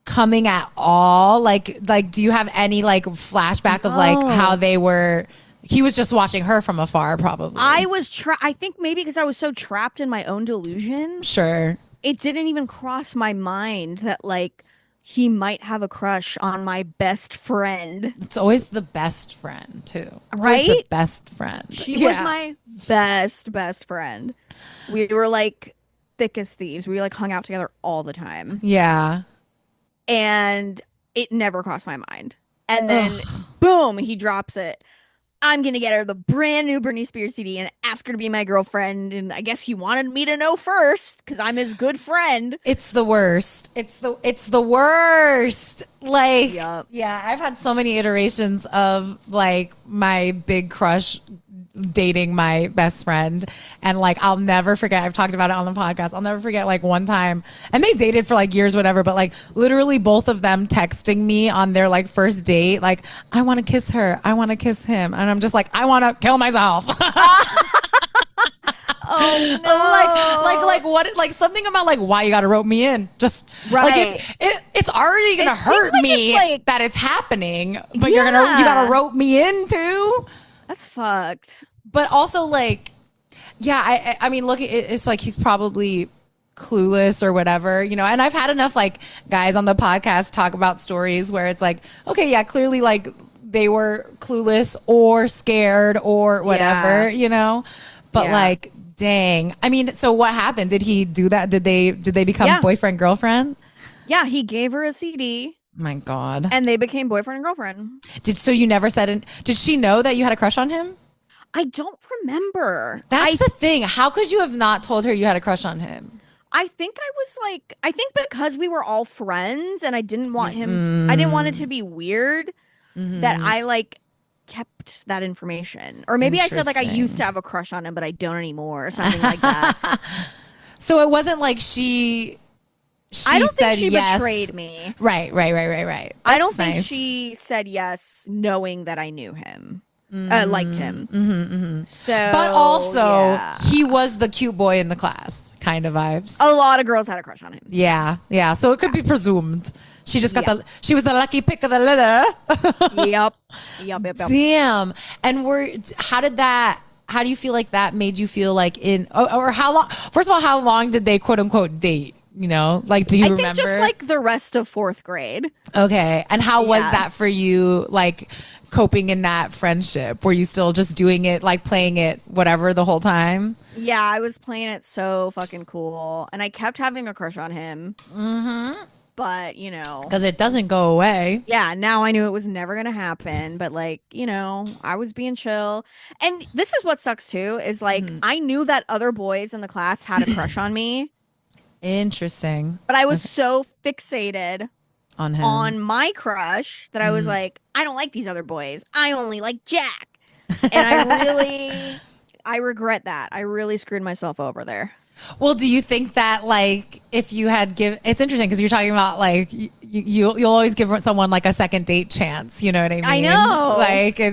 coming at all? Like, do you have any like flashback of like how they were? He was just watching her from afar, probably. I think maybe because I was so trapped in my own delusion. Sure. It didn't even cross my mind that like he might have a crush on my best friend. It's always the best friend, too. Right? The best friend. She was my best friend. We were like thick as thieves. We like hung out together all the time. Yeah. And it never crossed my mind. And then, boom, he drops it. I'm going to get her the brand new Britney Spears CD and ask her to be my girlfriend. And I guess he wanted me to know first because I'm his good friend. It's the worst. It's the worst. Like, yeah, I've had so many iterations of like my big crush dating my best friend, and like I'll never forget, I've talked about it on the podcast, I'll never forget like one time, and they dated for like years, whatever, but like literally both of them texting me on their like first date like, I want to kiss her, I want to kiss him, and I'm just like, I want to kill myself. Oh no. like what, like something about like why you gotta rope me in, just right, like it's already gonna hurt me like, that it's happening, but you gotta rope me in too. That's fucked. But also, like, yeah, I mean, look, it's like he's probably clueless or whatever, you know. And I've had enough, like, guys on the podcast talk about stories where it's like, okay, yeah, clearly, like, they were clueless or scared or whatever, you know. But, like, dang. I mean, so what happened? Did he do that? Did they become boyfriend, girlfriend? Yeah, he gave her a CD. My God. And they became boyfriend and girlfriend. So you never said did she know that you had a crush on him? I don't remember. That's the thing. How could you have not told her you had a crush on him? I think because we were all friends and I didn't want him, I didn't want it to be weird that I like kept that information. Or maybe I said like I used to have a crush on him, but I don't anymore or something like that. So it wasn't like I don't think she betrayed me. Right. I don't think she said yes knowing that I knew him. Liked him. So, but also he was the cute boy in the class, kind of vibes. A lot of girls had a crush on him. Yeah. So it could be presumed. She just got she was the lucky pick of the litter. Yep. Damn. And how do you feel like that made you feel like or how long, first of all, how long did they quote unquote date? You know, like, do you remember? I think just like the rest of 4th grade. Okay. And how was that for you, like coping in that friendship? Were you still just doing it, like playing it, whatever, the whole time? Yeah, I was playing it so fucking cool. And I kept having a crush on him. But, you know. Because it doesn't go away. Yeah, now I knew it was never going to happen. But, like, you know, I was being chill. And this is what sucks, too, is like, I knew that other boys in the class had a crush on me. Interesting. But I was so fixated on him, on my crush, that I was like, I don't like these other boys. I only like Jack. And I regret that. I really screwed myself over there. Well, do you think that, like, if you had it's interesting because you're talking about, like, you'll always give someone, like, a second date chance. You know what I mean? I know. Like, do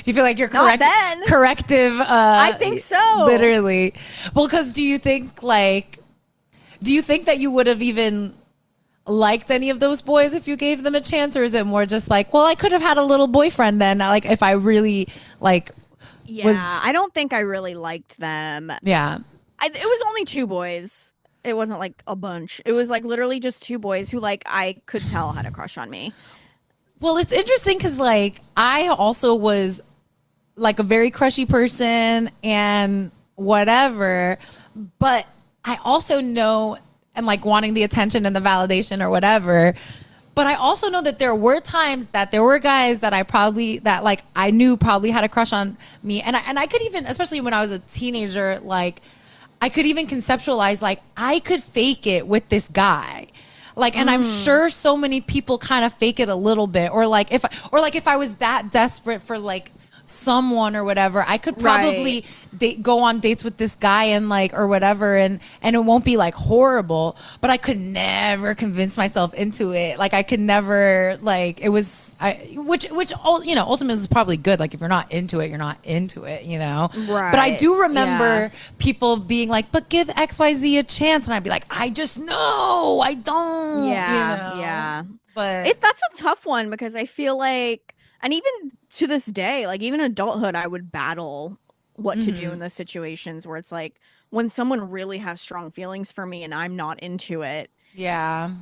you feel like you're corrective? I think so. Literally. Well, because do you think, like, Do you think that you would have even liked any of those boys if you gave them a chance, or is it more just like, well, I could have had a little boyfriend then, like if I really like I don't think I really liked them. Yeah. It was only 2 boys. It wasn't like a bunch. It was like literally just 2 boys who like I could tell had a crush on me. Well, it's interesting because like I also was like a very crushy person and whatever, but I also know and like wanting the attention and the validation or whatever. But I also know that there were times that there were guys that I knew probably had a crush on me. And I could even, especially when I was a teenager, like I could even conceptualize like I could fake it with this guy. Like, and I'm sure so many people kind of fake it a little bit, or like if I was that desperate for like someone or whatever, I could probably go on dates with this guy and like or whatever, and it won't be like horrible, but I could never convince myself into it. Like I could never, like it was which ultimately is probably good. Like if you're not into it, you're not into it, right? But I do remember people being like, but give XYZ a chance, and I'd be like, I just know I don't. But that's a tough one, because I feel like, and even to this day, like even adulthood, I would battle what to do in those situations where it's like when someone really has strong feelings for me and I'm not into it. Yeah.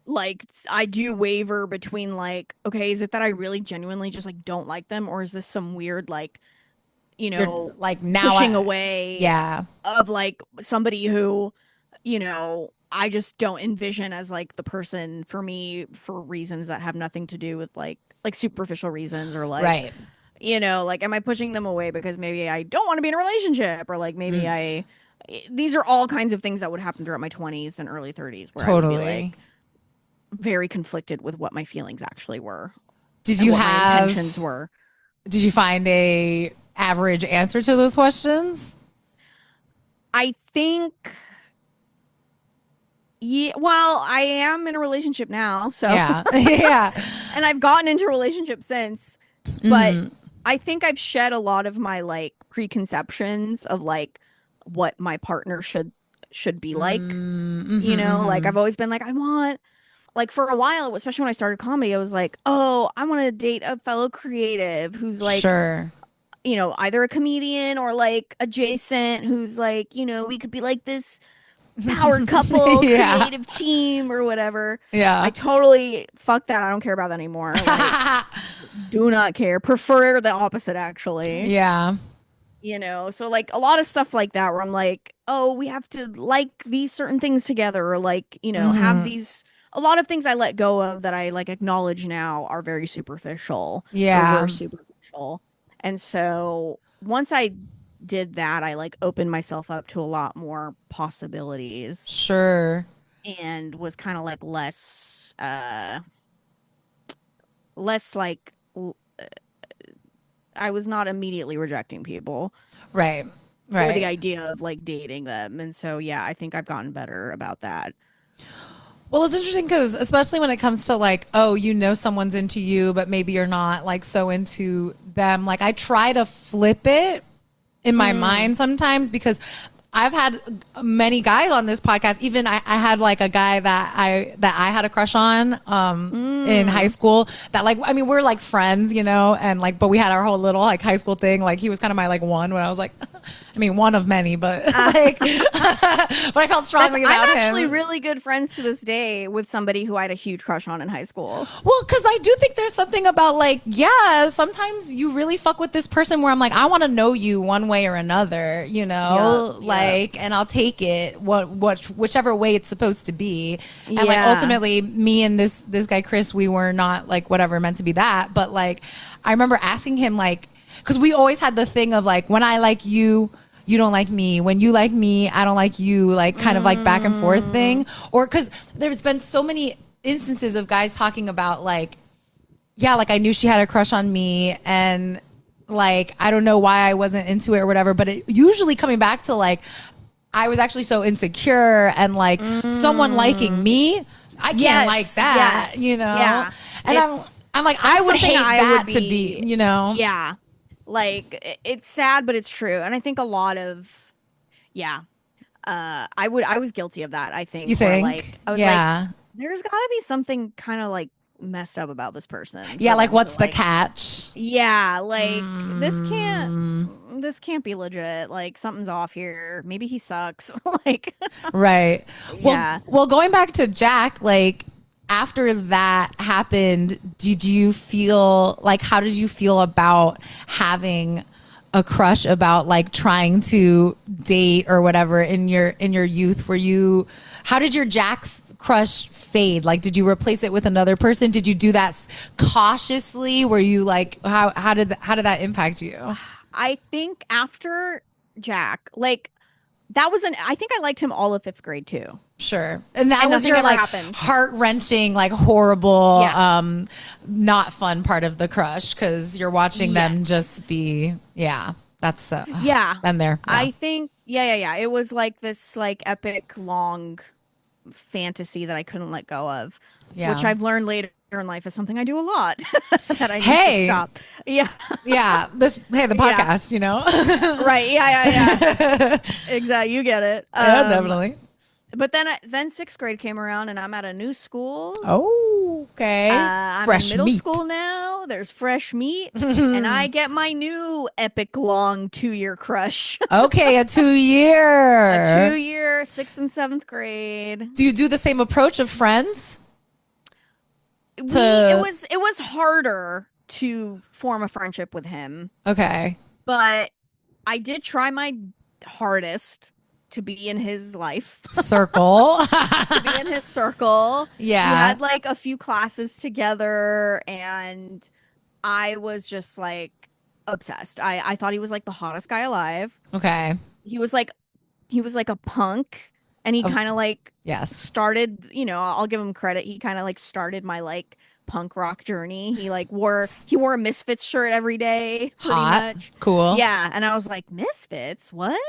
Like I do waver between like, okay, is it that I really genuinely just like don't like them, or is this some weird like, You're, like now pushing away yeah of like somebody who, I just don't envision as like the person for me for reasons that have nothing to do with like superficial reasons, or like, right. Like am I pushing them away because maybe I don't want to be in a relationship, or like maybe these are all kinds of things that would happen throughout my 20s and early 30s where totally. I would be like very conflicted with what my feelings actually were. Did you have my intentions were? Did you find a average answer to those questions? I think well, I am in a relationship now, so yeah. Yeah. And I've gotten into a relationship since, but I think I've shed a lot of my like preconceptions of like what my partner should be like. Like I've always been like, I want, like for a while, especially when I started comedy, I was like, oh, I want to date a fellow creative who's like, sure, either a comedian or like adjacent, who's like, we could be like this power couple, creative team or whatever. Yeah. I totally fuck that. I don't care about that anymore. Like, do not care. Prefer the opposite, actually. Yeah. So like a lot of stuff like that where I'm like, oh, we have to like these certain things together, or like, have these, a lot of things I let go of that I like acknowledge now are very superficial. Yeah. Or were superficial. And so once I did that, I like opened myself up to a lot more possibilities. Sure. And was kind of like less like I was not immediately rejecting people. Right. Or the idea of like dating them. And so yeah, I think I've gotten better about that. Well, it's interesting because especially when it comes to like, oh, someone's into you, but maybe you're not like so into them. Like I try to flip it in my mind sometimes, because I've had many guys on this podcast. Even I had like a guy that I had a crush on in high school, that like, I mean, we're like friends, and like, but we had our whole little like high school thing. Like he was kind of my like one when I was like, I mean, one of many, but like, but I felt strongly about him. I'm actually really good friends to this day with somebody who I had a huge crush on in high school. Well, because I do think there's something about like, yeah, sometimes you really fuck with this person where I'm like, I want to know you one way or another, like, and I'll take it whichever way it's supposed to be. And like ultimately me and this guy Chris, we were not like whatever meant to be that, but like I remember asking him like, because we always had the thing of like, when I like you, you don't like me. When you like me, I don't like you. Like kind of like back and forth thing. Or because there's been so many instances of guys talking about like, yeah, like I knew she had a crush on me, and like I don't know why I wasn't into it or whatever, but it usually coming back to like, I was actually so insecure, and like someone liking me, I can't like that, Yeah. And I'm like, I would hate that to be, Yeah. Like it's sad, but it's true. And I think a lot of, I was guilty of that, I think. You think? Like, I was like, there's got to be something kind of like messed up about this person. Yeah, like what's the catch? Yeah, like this can't be legit. Like something's off here. Maybe he sucks. Like right. Well, going back to Jack, like after that happened, did you feel like how did you feel about having a crush about like trying to date or whatever in your youth? How did your Jack crush fade? Like, did you replace it with another person? Did you do that cautiously? Were you like, how did that impact you? I think after Jack, like I think I liked him all of 5th grade too. Sure. And that was your like heart-wrenching, like horrible, not fun part of the crush because you're watching them just be, that's been there. Yeah. I think, it was like this like epic long fantasy that I couldn't let go of, which I've learned later in life is something I do a lot that I need to stop. The podcast, you know. Right. Exactly, you get it. Definitely. But then 6th grade came around and I'm at a new school. Oh, okay. I'm in middle school now. There's fresh meat. And I get my new epic long 2-year crush. Okay, a 2-year. A 2-year, 6th and 7th grade. Do you do the same approach of friends? It was harder to form a friendship with him. Okay. But I did try my hardest to be in his life circle. To be in his circle. Yeah. We had like a few classes together and I was just like obsessed. I thought he was like the hottest guy alive. Okay. He was like a punk and he kind of like started, you know, I'll give him credit. He kind of like started my like punk rock journey. He wore a Misfits shirt every day pretty much. Cool. Yeah, and I was like, Misfits? What?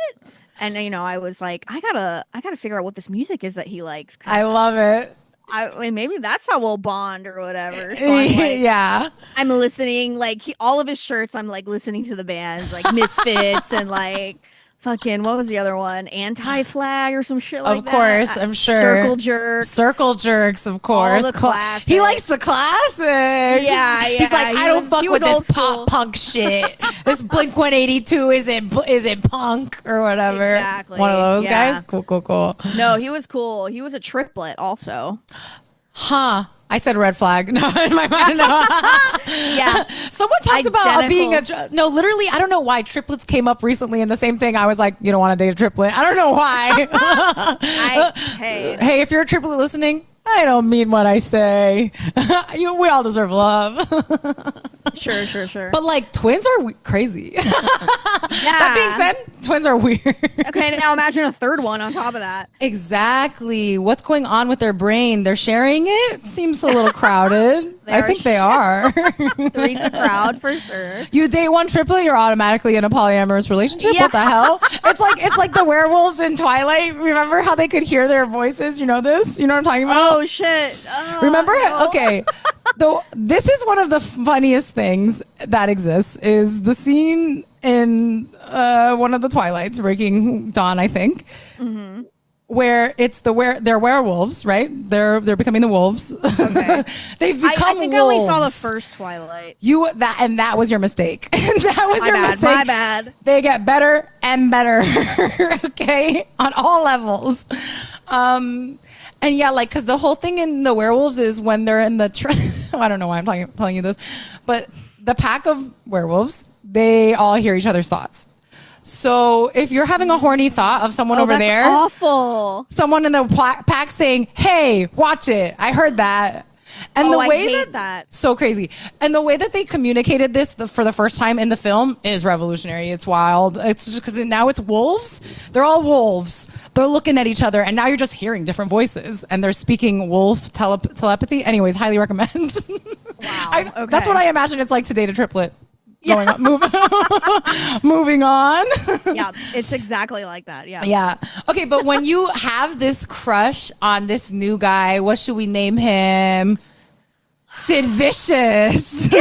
And you know, I was like, I gotta figure out what this music is that he likes. I love it. I mean, maybe that's how we'll bond or whatever. So I'm like, I'm listening like all of his shirts. I'm like listening to the bands like Misfits and like fucking what was the other one? Anti-Flag or some shit like that. Of course, I'm sure. Circle Jerks, of course. All the classics. He likes the classics. Yeah. He's like, I don't fuck with this pop punk shit. This Blink 182 isn't punk or whatever. Exactly. One of those guys. Cool. No, he was cool. He was a triplet also. Huh. I said red flag. No, in my mind, no. Yeah. Someone talked about being literally, I don't know why triplets came up recently in the same thing. I was like, you don't want to date a triplet. I don't know why. Hey, if you're a triplet listening, I don't mean what I say. We all deserve love. Sure. But like twins are crazy. That being said, twins are weird. Okay, now imagine a third one on top of that. Exactly. What's going on with their brain? They're sharing it? Seems a little crowded. I think they are. Three's a crowd for sure. You date one triplet, you're automatically in a polyamorous relationship? Yeah. What the hell? It's like the werewolves in Twilight. Remember how they could hear their voices? You know this? You know what I'm talking about? Oh, shit. Remember? No. Okay. Though this is one of the funniest things that exists is the scene in one of the Twilights, Breaking Dawn, I think, where it's they're werewolves, right? They're becoming the wolves. Okay. They've become I think wolves. I only saw the first Twilight. That was your mistake. That was your mistake. My bad. They get better and better. Okay, on all levels. And yeah, like, because the whole thing in the werewolves is when they're in the I don't know why I'm telling you this, but the pack of werewolves, they all hear each other's thoughts. So if you're having a horny thought of someone over there, awful. Someone in the pack saying, "Hey, watch it. I heard that." And the way that so crazy. And the way that they communicated this for the first time in the film is revolutionary. It's wild. It's just because now it's wolves. They're all wolves. They're looking at each other, and now you're just hearing different voices, and they're speaking wolf telepathy. Anyways, highly recommend. Wow. Okay. That's what I imagine it's like to date a triplet. Moving on. Yeah, it's exactly like that. Yeah. Okay, but when you have this crush on this new guy, what should we name him? Sid Vicious.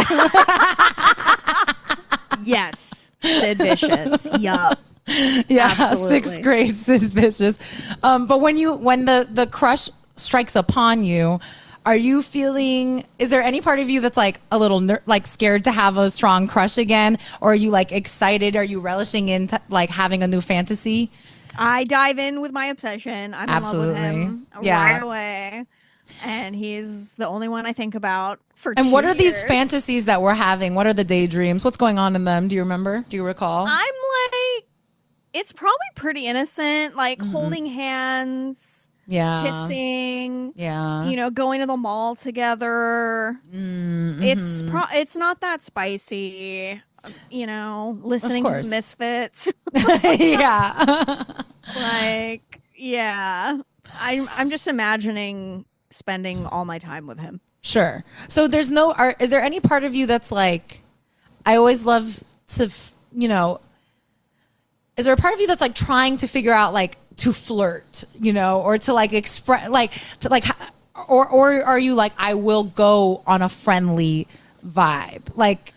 Yes, Sid Vicious. Yup. Yeah, Absolutely. 6th grade suspicious. But when the crush strikes upon you, are you feeling, is there any part of you that's like a little like scared to have a strong crush again? Or are you like excited? Are you relishing into like having a new fantasy? I dive in with my obsession. I'm in love with him right away. And he's the only one I think about for 2 years. And what are these fantasies that we're having? What are the daydreams? What's going on in them? Do you remember? Do you recall? I'm like, it's probably pretty innocent, like holding hands, kissing, you know, going to the mall together. It's not that spicy, you know, listening to the Misfits. Like, yeah. I'm just imagining spending all my time with him. Sure. So there's no, is there any part of you that's like, I always love to, you know, is there a part of you that's like trying to figure out like to flirt, you know, or to like express, like, to like, or are you like, I will go on a friendly vibe? Like,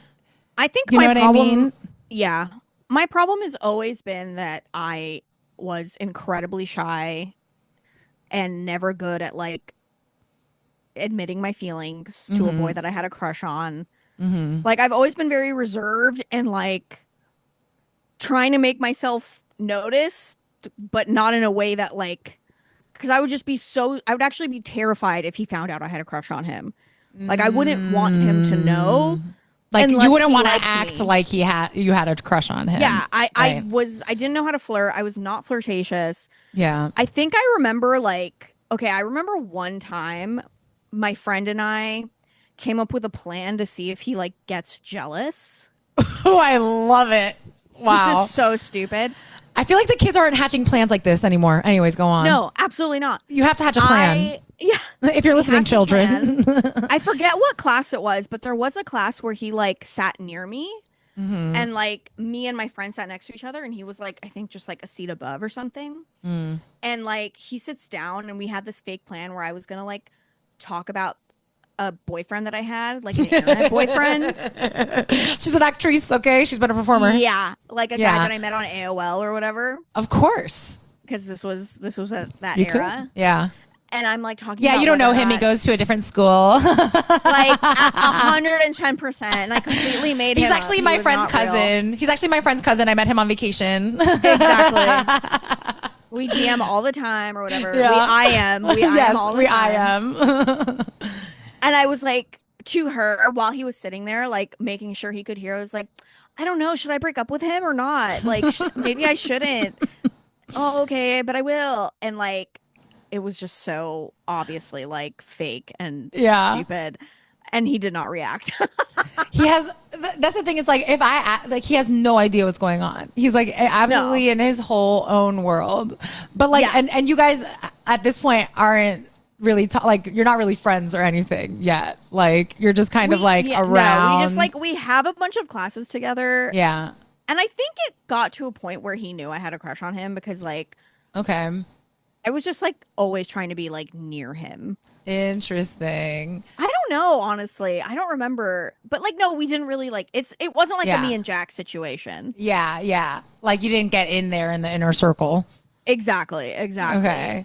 I think you know what I mean? Yeah. My problem has always been that I was incredibly shy and never good at like admitting my feelings to a boy that I had a crush on. Like, I've always been very reserved and like trying to make myself noticed, but not in a way that like, because I would actually be terrified if he found out I had a crush on him. Like, I wouldn't want him to know. Like, you wouldn't want to act like you had a crush on him. Yeah, I didn't know how to flirt. I was not flirtatious. Yeah. I think I remember I remember one time my friend and I came up with a plan to see if he like gets jealous. Oh, I love it. Wow. This is so stupid. I feel like the kids aren't hatching plans like this anymore. Anyways, go on. No, absolutely not. You have to hatch a plan. If you're listening, children. I forget what class it was, but there was a class where he like sat near me and like me and my friend sat next to each other and he was like, I think just like a seat above or something. And like he sits down and we had this fake plan where I was going to like talk about a boyfriend that I had, like an internet boyfriend. She's an actress, okay? She's been a performer. Yeah, like a guy that I met on AOL or whatever. Of course. Because this was that era. Yeah. And I'm like talking. Yeah, you don't know him. He goes to a different school. Like 110%. And I completely made him. He's actually my friend's cousin. Real. He's actually my friend's cousin. I met him on vacation. Exactly. We DM all the time or whatever. Yeah. We IM all the time. IM. And I was like to her while he was sitting there, like making sure he could hear. I was like, I don't know. Should I break up with him or not? Like, maybe I shouldn't. Oh, okay, but I will. And like, it was just so obviously like fake and stupid. And he did not react. That's the thing. It's like, he has no idea what's going on. He's like absolutely in his whole own world. But like, and you guys at this point aren't really like, you're not really friends or anything yet. Like, you're just kind of like around. No, we just like, we have a bunch of classes together. Yeah. And I think it got to a point where he knew I had a crush on him because like, okay, I was just like always trying to be like near him. Interesting. I don't know, honestly. I don't remember. But like, no, we didn't really like it wasn't like a me and Jack situation. Yeah, yeah. Like, you didn't get in there in the inner circle. Exactly. Okay.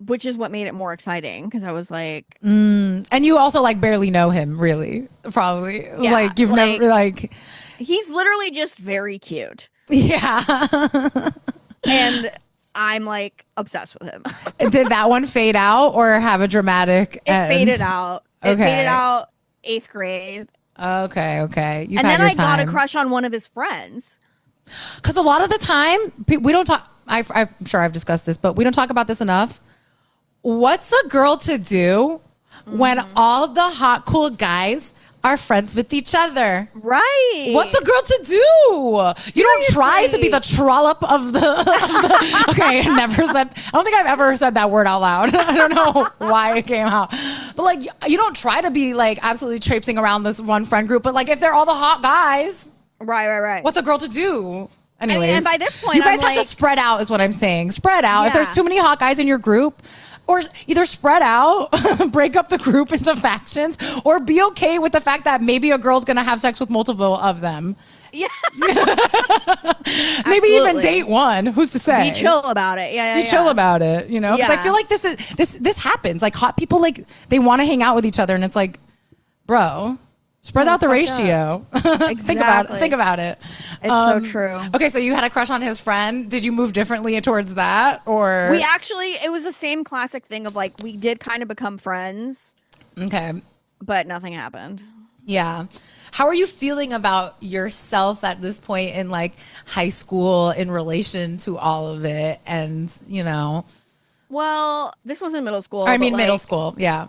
Which is what made it more exciting because I was like, and you also like barely know him, really, probably. Yeah, like, you've never like. He's literally just very cute. Yeah. And I'm like obsessed with him. Did that one fade out or have a dramatic end? It faded out. Okay. It faded out 8th grade. Okay. And then I got a crush on one of his friends. Because a lot of the time, we don't talk. I'm sure I've discussed this, but we don't talk about this enough. What's a girl to do when all the hot, cool guys are friends with each other? Right. What's a girl to do? Seriously. You don't try to be the trollop of the okay, I don't think I've ever said that word out loud. I don't know why it came out. But like, you don't try to be like absolutely traipsing around this one friend group, but like, if they're all the hot guys, right. What's a girl to do? Anyways, and by this point, you guys have to spread out is what I'm saying. Spread out. Yeah. If there's too many hot guys in your group, or either spread out, break up the group into factions, or be okay with the fact that maybe a girl's going to have sex with multiple of them. Yeah. Maybe even date one. Who's to say? Be chill about it. Yeah. Be chill about it, you know? Because I feel like this happens. Like hot people, like they want to hang out with each other and it's like, bro, spread out the ratio. Exactly. Think about it. It's so true. Okay, so you had a crush on his friend. Did you move differently towards that, or it was the same classic thing of like we did kind of become friends. Okay, but nothing happened. Yeah. How are you feeling about yourself at this point in like high school in relation to all of it? And well, this was in middle school. I mean, middle school. Yeah.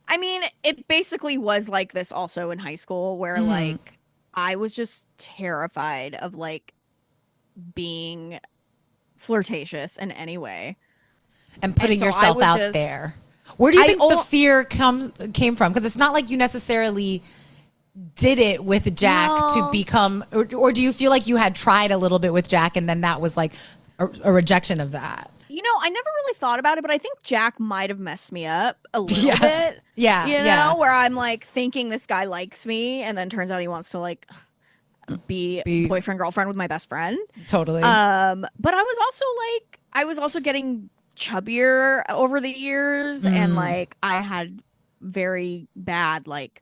I mean, it basically was like this also in high school where like I was just terrified of like being flirtatious in any way. And putting yourself out there. Where do you think the fear came from? Because it's not like you necessarily did it with Jack to become, or do you feel like you had tried a little bit with Jack and then that was like a rejection of that? I never really thought about it, but I think Jack might have messed me up a little bit. Yeah. Where I'm like thinking this guy likes me and then turns out he wants to like be boyfriend, girlfriend with my best friend. Totally. But I was also getting chubbier over the years and like I had very bad, like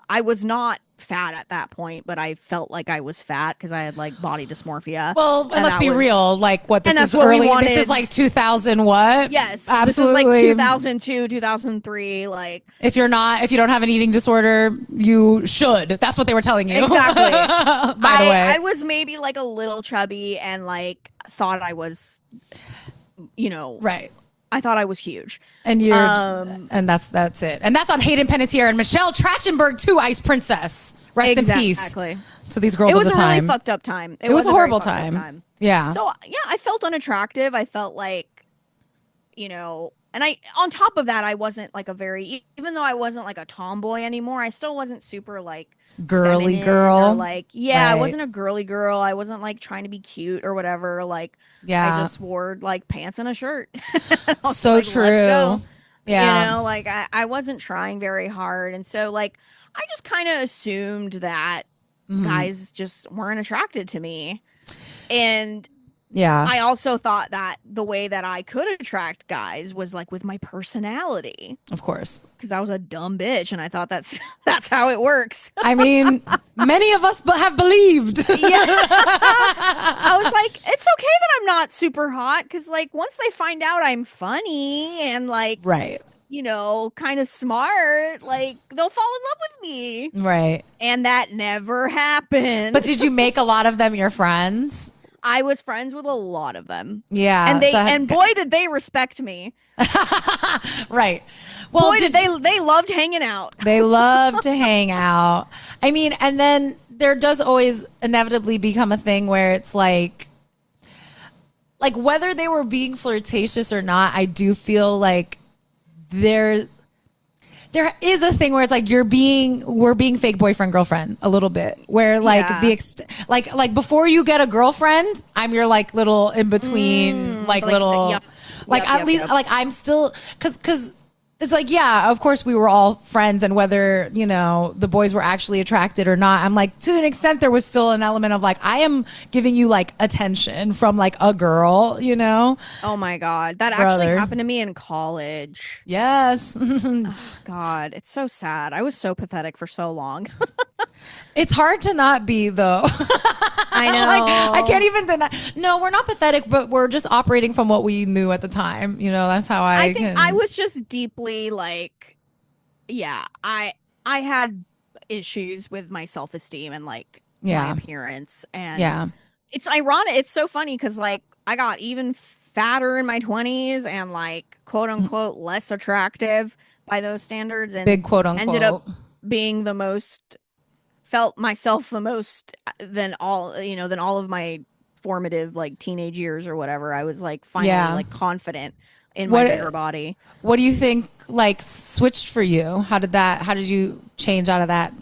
I was not fat at that point, but I felt like I was fat because I had like body dysmorphia. Well, and let's be real. Like what this is early. This is like 2000 what? Yes. Absolutely. This is like 2002, 2003. Like if you don't have an eating disorder, you should. That's what they were telling you. Exactly. By the way. I was maybe like a little chubby and like thought I was, right. I thought I was huge. And you're and that's it. And that's on Hayden Panettiere and Michelle Trachtenberg too, Ice Princess. Rest in peace. Exactly. So these girls it was at the a time. really fucked up time. It was a horrible time. Yeah. So yeah, I felt unattractive. I felt like, and on top of that, I wasn't like even though I wasn't like a tomboy anymore, I still wasn't super like girly girl. Like, I wasn't a girly girl. I wasn't like trying to be cute or whatever. Like, I just wore like pants and a shirt. So like, true. Let's go. Yeah. Like I wasn't trying very hard. And so like, I just kind of assumed that guys just weren't attracted to me. And I also thought that the way that I could attract guys was like with my personality. Of course. Because I was a dumb bitch and I thought that's how it works. I mean, many of us have believed. I was like, it's okay that I'm not super hot because like once they find out I'm funny and like right. Kind of smart, like they'll fall in love with me. Right. And that never happened. But did you make a lot of them your friends? I was friends with a lot of them. Yeah. And boy did they respect me. Right. Well, boy, they loved hanging out. They love to hang out. I mean, and then there does always inevitably become a thing where it's like whether they were being flirtatious or not, I do feel like there is a thing where it's like we're being fake boyfriend girlfriend a little bit where like like before you get a girlfriend, I'm your like little in between little at least like I'm still because it's like, yeah, of course we were all friends and whether, the boys were actually attracted or not, I'm like, to an extent, there was still an element of like, I am giving you like attention from like a girl, Oh my God. That actually happened to me in college. Yes. Oh, God, it's so sad. I was so pathetic for so long. It's hard to not be though. I know. I can't even deny. No, we're not pathetic, but we're just operating from what we knew at the time. That's how I think I was just deeply like, I had issues with my self-esteem and like my appearance. And it's ironic. It's so funny because like I got even fatter in my 20s and like quote unquote less attractive by those standards. And big quote unquote. Ended up being felt myself the most than all of my formative like teenage years or whatever. I was like finally like confident in my bigger body. What do you think like switched for you? How did you shift out of that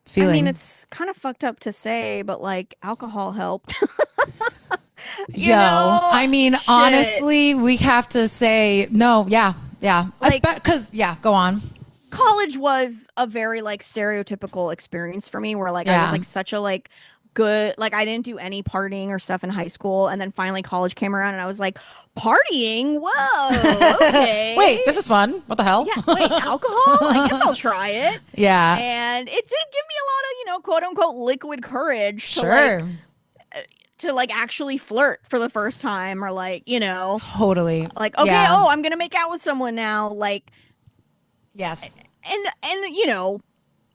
feeling? I mean, it's kind of fucked up to say, but like alcohol helped. I mean, honestly, we have to say no. Yeah. Like, go on. college was a very like stereotypical experience for me where like I was like such a like good, like I didn't do any partying or stuff in high school, and then finally college came around and I was like, partying, whoa, okay. Wait, this is fun. What the hell? Yeah, wait, alcohol? I guess I'll try it. Yeah. And it did give me a lot of, you know, quote unquote liquid courage to like actually flirt for the first time, or like, you know, totally like, okay, oh, I'm gonna make out with someone now, like, yes. And you know,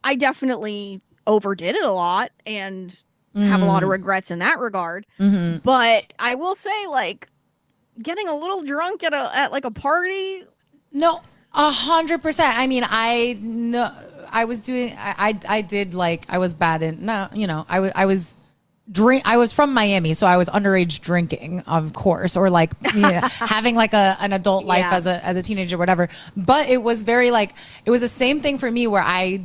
I definitely overdid it a lot and have a lot of regrets in that regard. But I will say, like, getting a little drunk at like a party. No, 100%. I mean, I was doing, I did like, I was bad in, no, you know, I was from Miami, so I was underage drinking, of course, or like, you know, having like an adult life as a teenager, whatever. But it was very like, it was the same thing for me where I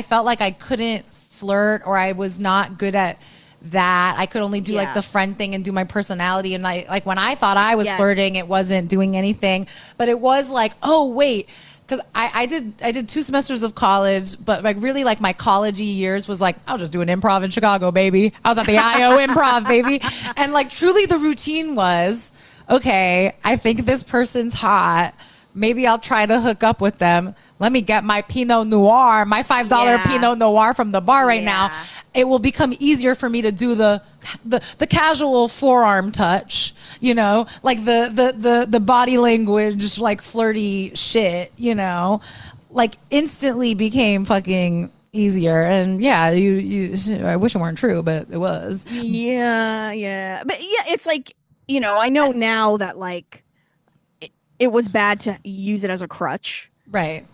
felt like I couldn't flirt, or I was not good at that. I could only do like the friend thing and do my personality. And like when I thought I was flirting, it wasn't doing anything, but it was like, oh wait, because I did 2 semesters of college, but like really like my college-y years was like, I'll just do an improv in Chicago, baby. I was at the IO improv, baby. And like truly the routine was, okay, I think this person's hot. Maybe I'll try to hook up with them. Let me get my Pinot Noir, my $5 Pinot Noir from the bar right now. It will become easier for me to do the casual forearm touch, you know, like the body language, like flirty shit, you know, like instantly became fucking easier. And yeah, you I wish it weren't true, but it was. Yeah. But yeah, it's like, you know, I know now that like it was bad to use it as a crutch. Right.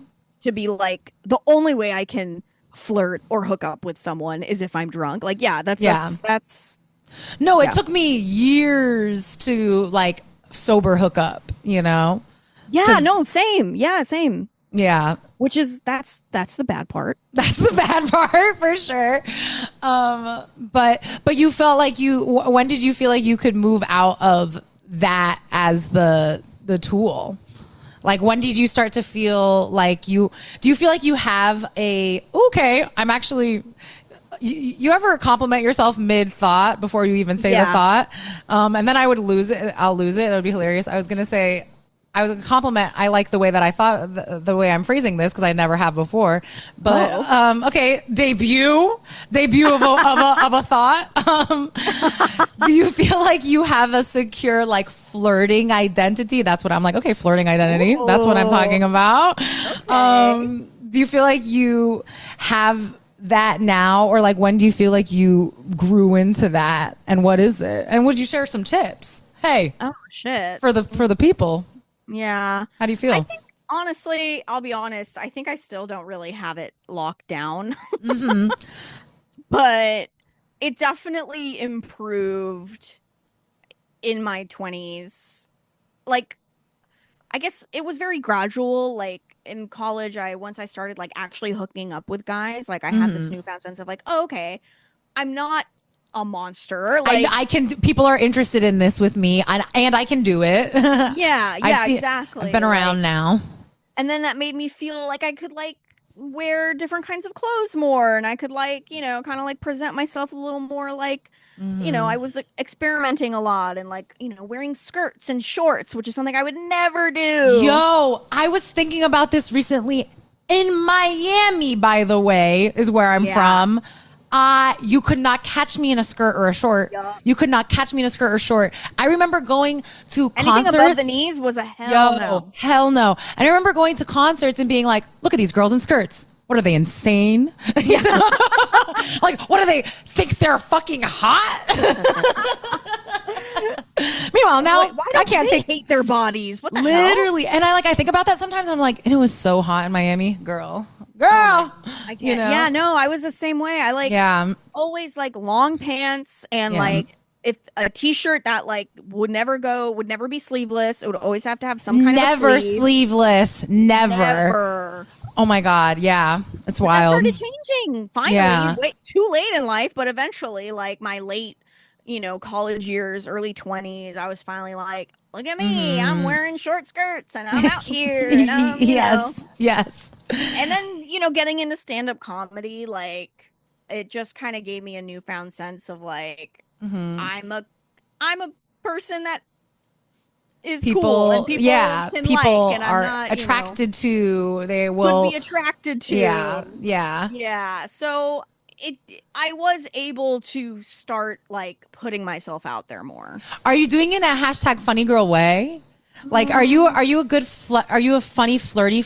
To be like, the only way I can flirt or hook up with someone is if I'm drunk. Like, that's no, it took me years to like sober hook up, you know? Yeah, no, same. Yeah, same. Yeah. Which is, that's the bad part. That's the bad part for sure. But you felt like when did you feel like you could move out of that as the tool? Like, when did you start to feel like do you feel like you have I'm actually, you ever compliment yourself mid-thought before you even say the thought? And then I would lose it. I'll lose it. It would be hilarious. I was going to say, I was going to compliment. I like the way that I thought, the way I'm phrasing this, because I never have before. But, okay, debut of a thought. Do you feel like you have a secure, like, flirting identity? That's what I'm like, okay, flirting identity. Ooh. That's what I'm talking about. Okay. Do you feel like you have that now, or like when do you feel like you grew into that, and what is it? And would you share some tips? Hey. Oh shit. For the people. Yeah. How do you feel? I think, honestly, I'll be honest, I think I still don't really have it locked down. But it definitely improved in my 20s. Like, I guess it was very gradual. Like in college, once I started like actually hooking up with guys, like I had this newfound sense of like, oh, okay, I'm not a monster. Like, I can. People are interested in this with me, and I can do it. Yeah, exactly. I've been around now, and then that made me feel like I could like wear different kinds of clothes more, and I could like, you know, kind of like present myself a little more like, you know, I was experimenting a lot and like, you know, wearing skirts and shorts, which is something I would never do. Yo, I was thinking about this recently in Miami, by the way, is where I'm from. You could not catch me in a skirt or a short. Yeah. You could not catch me in a skirt or short. I remember going to concerts. Anything above the knees was a hell no. Hell no. And I remember going to concerts and being like, look at these girls in skirts. What are they, insane? You know? Like, what do they think they're fucking hot? Meanwhile, now why I can't hate their bodies. What the literally hell? And I think about that sometimes. I'm like, and it was so hot in Miami, girl. I can't. You know? Yeah, no, I was the same way. I like always like long pants and like if a t-shirt that like would never be sleeveless. It would always have to have some kind of sleeve. Sleeveless. Never. Oh my God. Yeah. It's wild. That started changing finally. Too late in life, but eventually, like my late, you know, college years, early 20s, I was finally like, look at me. I'm wearing short skirts and I'm out here. And I'm, you know. Yes. And then, getting into stand-up comedy, like it just kind of gave me a newfound sense of like I'm a person that is cool and people can people like, and I'm are not attracted to. They could will be attracted to. Yeah. So I was able to start like putting myself out there more. Are you doing it in a hashtag funny girl way? Like, are you a good are you a funny flirty,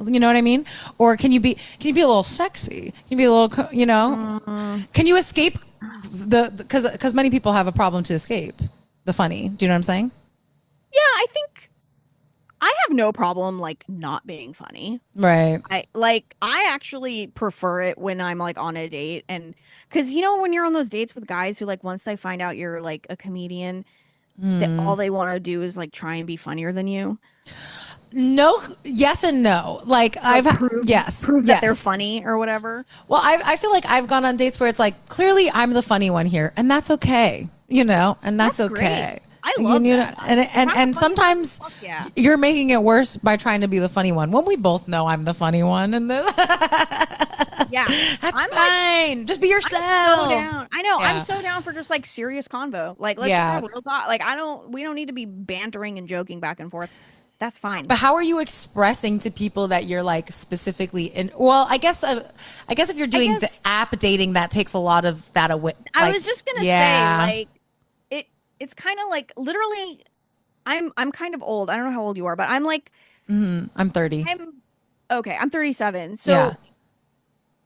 you know what I mean? Or can you be a little sexy? Can you be a little, can you escape because many people have a problem to escape the funny. Do you know what I'm saying? Yeah, I think I have no problem like not being funny. Right. I actually prefer it when I'm like on a date, and because when you're on those dates with guys who like once they find out you're like a comedian, that all they want to do is like try and be funnier than you. No, yes and no. Like prove that they're funny or whatever. Well, I feel like I've gone on dates where it's like clearly I'm the funny one here, and that's okay, and that's okay. Great. I love that. And sometimes you're making it worse by trying to be the funny one when we both know I'm the funny one. And that's fine. Like, just be yourself. I'm so down. I know. Yeah. I'm so down for just like serious convo. Like let's just have real talk. Like we don't need to be bantering and joking back and forth. That's fine. But how are you expressing to people that you're like specifically in? Well, I guess if you're doing app dating, that takes a lot of that away. I was just gonna say like. It's kind of like literally I'm kind of old. I don't know how old you are, but I'm like I'm 30. I'm 37. So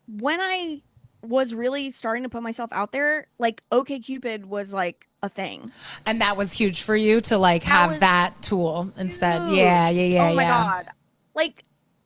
when I was really starting to put myself out there, like OkCupid was like a thing. And that was huge for you to like have that tool instead. Huge. Yeah. Oh my God. Like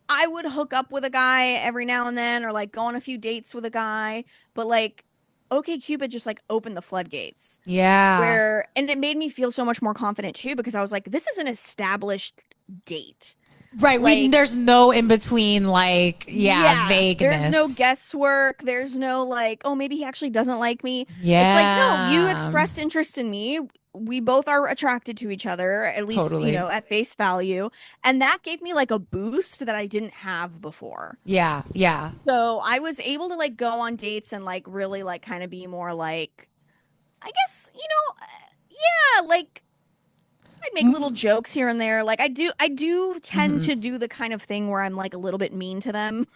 I would hook up with a guy every now and then or like go on a few dates with a guy, but like OkCupid just like opened the floodgates. Yeah. And it made me feel so much more confident too, because I was like, this is an established date. Right. Like, there's no in between, like, vagueness. There's no guesswork. There's no like, oh, maybe he actually doesn't like me. Yeah. It's like, no, you expressed interest in me. We both are attracted to each other, at least, at face value. And that gave me like a boost that I didn't have before. Yeah. Yeah. So I was able to like go on dates and like really like kind of be more like, I guess, like I'd make little jokes here and there. Like I do tend to do the kind of thing where I'm like a little bit mean to them.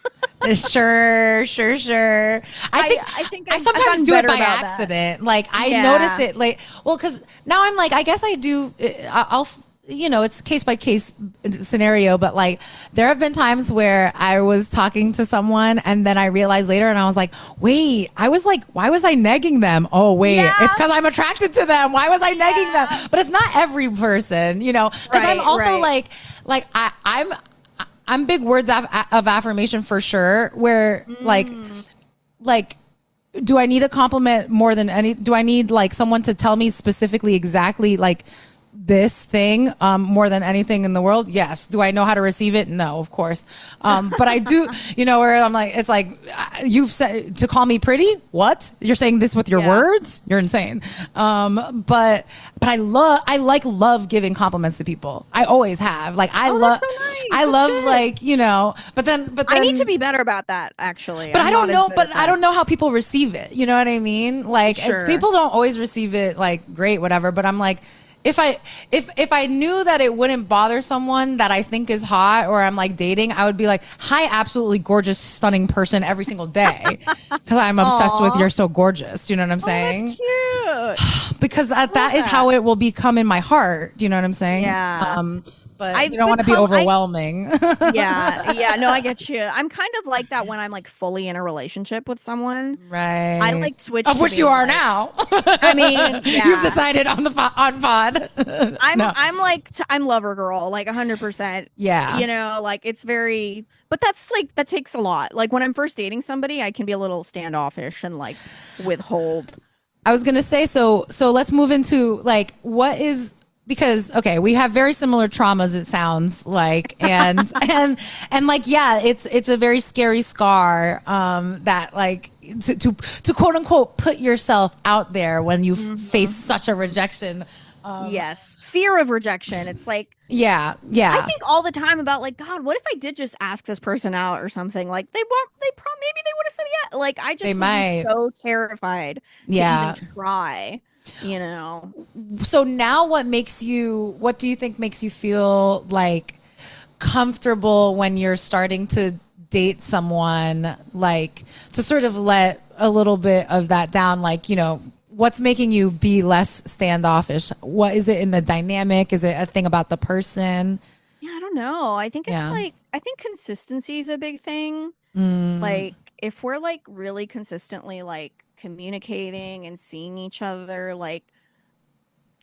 Sure. I think I sometimes do it by accident. That. Like I notice it like, well, cause now I'm like, I guess I do. I'll it's case by case scenario, but like there have been times where I was talking to someone and then I realized later and I was like, wait, I was like, why was I negging them? Oh, wait, it's because I'm attracted to them. Why was I negging them? But it's not every person, because I'm also like I'm big words of affirmation for sure, where like, do I need a compliment more than do I need like someone to tell me specifically exactly like this thing more than anything in the world? Yes. Do I know how to receive it? No, of course. But I do, where I'm like, it's like, you've said to call me pretty. What? You're saying this with your words? You're insane. But I love giving compliments to people. I always have. Like, I love, so nice. I love good. Like, but then I need to be better about that actually. But I don't know how people receive it. You know what I mean? Like people don't always receive it like great, whatever. But I'm like, if I knew that it wouldn't bother someone that I think is hot or I'm like dating, I would be like, hi, absolutely gorgeous, stunning person every single day. Because I'm obsessed with you're so gorgeous. Do you know what I'm saying? That's cute. Because that is how it will become in my heart. Do you know what I'm saying? Yeah. But you don't want to be overwhelming. Yeah. No, I get you. I'm kind of like that when I'm like fully in a relationship with someone. Right. I like switch. Of which you are now. I mean, you've decided on pod. I'm lover girl, like 100%. Yeah. Like it's very, but that's like, that takes a lot. Like when I'm first dating somebody, I can be a little standoffish and like withhold. I was going to say, so let's move into like, what is, because we have very similar traumas, it sounds like, and like it's a very scary scar that like to quote unquote put yourself out there when you face such a rejection Yes. Fear of rejection. It's like, Yeah, I yeah. think all the time about like, God, what if I did just ask this person out or something? Like maybe they would have said yeah. Like I They just would be might. so terrified to even Yeah. try, you know. So now what do you think makes you feel like comfortable when you're starting to date someone, like to sort of let a little bit of that down, like, what's making you be less standoffish? What is it in the dynamic? Is it a thing about the person? Yeah, I don't know. I think it's Yeah. like I think consistency is a big thing. Mm, Like if we're like really consistently like communicating and seeing each other, like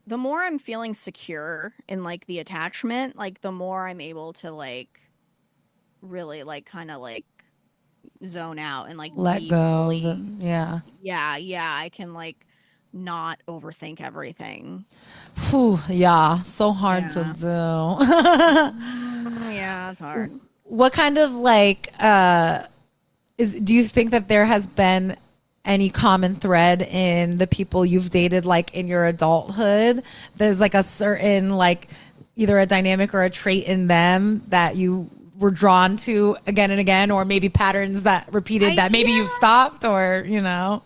the more I'm feeling secure in like the attachment, like the more I'm able to like really like kind of like zone out and like let be go of fully, them. Yeah. yeah, I can like not overthink everything. Whew, yeah. So hard to Yeah. do. Yeah, it's hard. What kind of like do you think that there has been any common thread in the people you've dated, like in your adulthood? There's like a certain like either a dynamic or a trait in them that you were drawn to again and again, or maybe patterns that repeated that maybe you've stopped, or You know,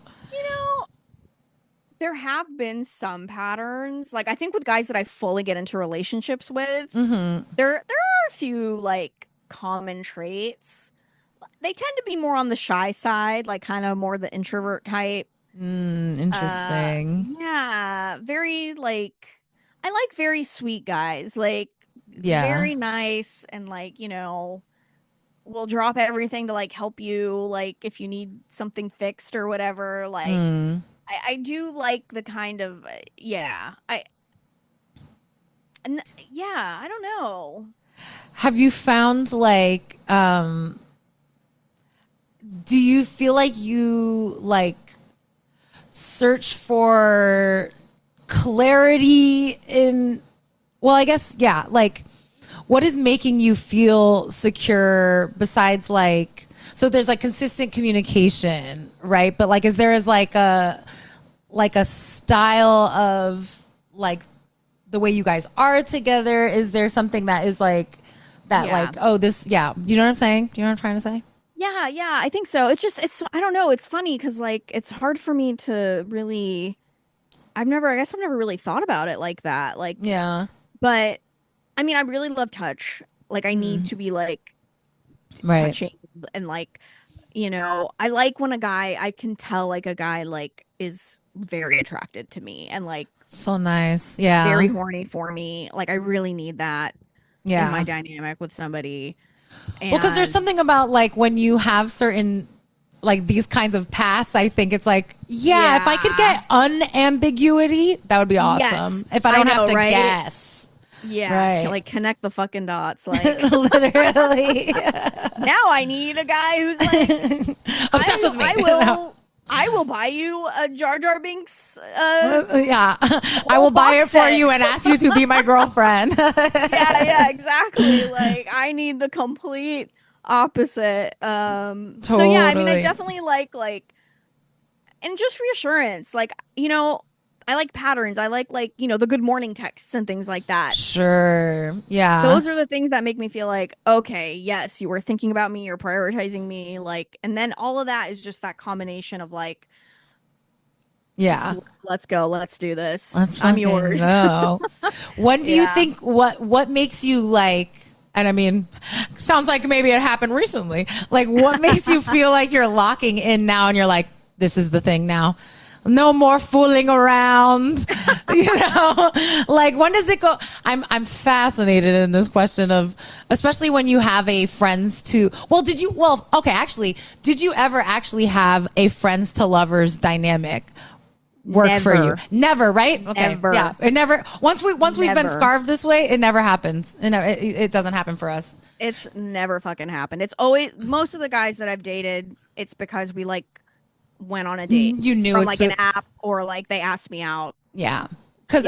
there have been some patterns. Like I think with guys that I fully get into relationships with, there are a few like common traits. They tend to be more on the shy side, like kind of more the introvert type. Interesting. Yeah, very like I like very sweet guys, like Yeah. very nice and like, will drop everything to like help you like if you need something fixed or whatever. Like I do like the kind of yeah. Yeah, I don't know. Have you found like do you feel like you like search for clarity in, well, I guess, yeah, like what is making you feel secure besides like, so there's like consistent communication, right? But like, is there is like a style of like the way you guys are together? Is there something that is like that, Yeah. like, oh, this, yeah, you know what I'm saying? Do you know what I'm trying to say? Yeah, I think so. It's I don't know, it's funny because like it's hard for me to really I guess I've never really thought about it like that. Like, Yeah. but I mean, I really love touch. Like, I need to be like Right. touching and like, I like when I can tell like a guy like is very attracted to me and like So nice. very Yeah. horny for me. Like, I really need that in my Yeah. dynamic with somebody. Well, because there's And something about like when you have certain like these kinds of pasts, I think it's like, yeah, if I could yeah. get unambiguity, that would be awesome. Yes, If I don't know, have to right? guess. Yeah, Right. like connect the fucking dots. Like, Literally. now I need a guy who's like Obsessed with me. I will buy you a Jar Binks. Yeah. I will buy it for you and ask you to be my girlfriend. Yeah, exactly. Like I need the complete opposite. So yeah, I mean, I Totally. definitely like, and just reassurance. Like, I like patterns. I like, the good morning texts and things like that. Sure. Yeah. Those are the things that make me feel like, okay, yes, you were thinking about me, you're prioritizing me, like, and then all of that is just that combination of like, Yeah. let's go, let's do this. Let's I'm fucking yours. go. When do you Yeah. think what makes you like, and I mean, sounds like maybe it happened recently. Like what makes you feel like you're locking in now and you're like, this is the thing now. No more fooling around. Like when does it go? I'm fascinated in this question of, especially when you have a friends to, okay, actually, did you ever actually have a friends to lovers dynamic work for you? Never, right? Okay. Never. Yeah. It never, once we've been Never. scarved this way, it never happens. It doesn't happen for us. It's never fucking happened. It's always, most of the guys that I've dated, it's because we like went on a date. You knew from it's like an app or like they asked me out. Yeah. because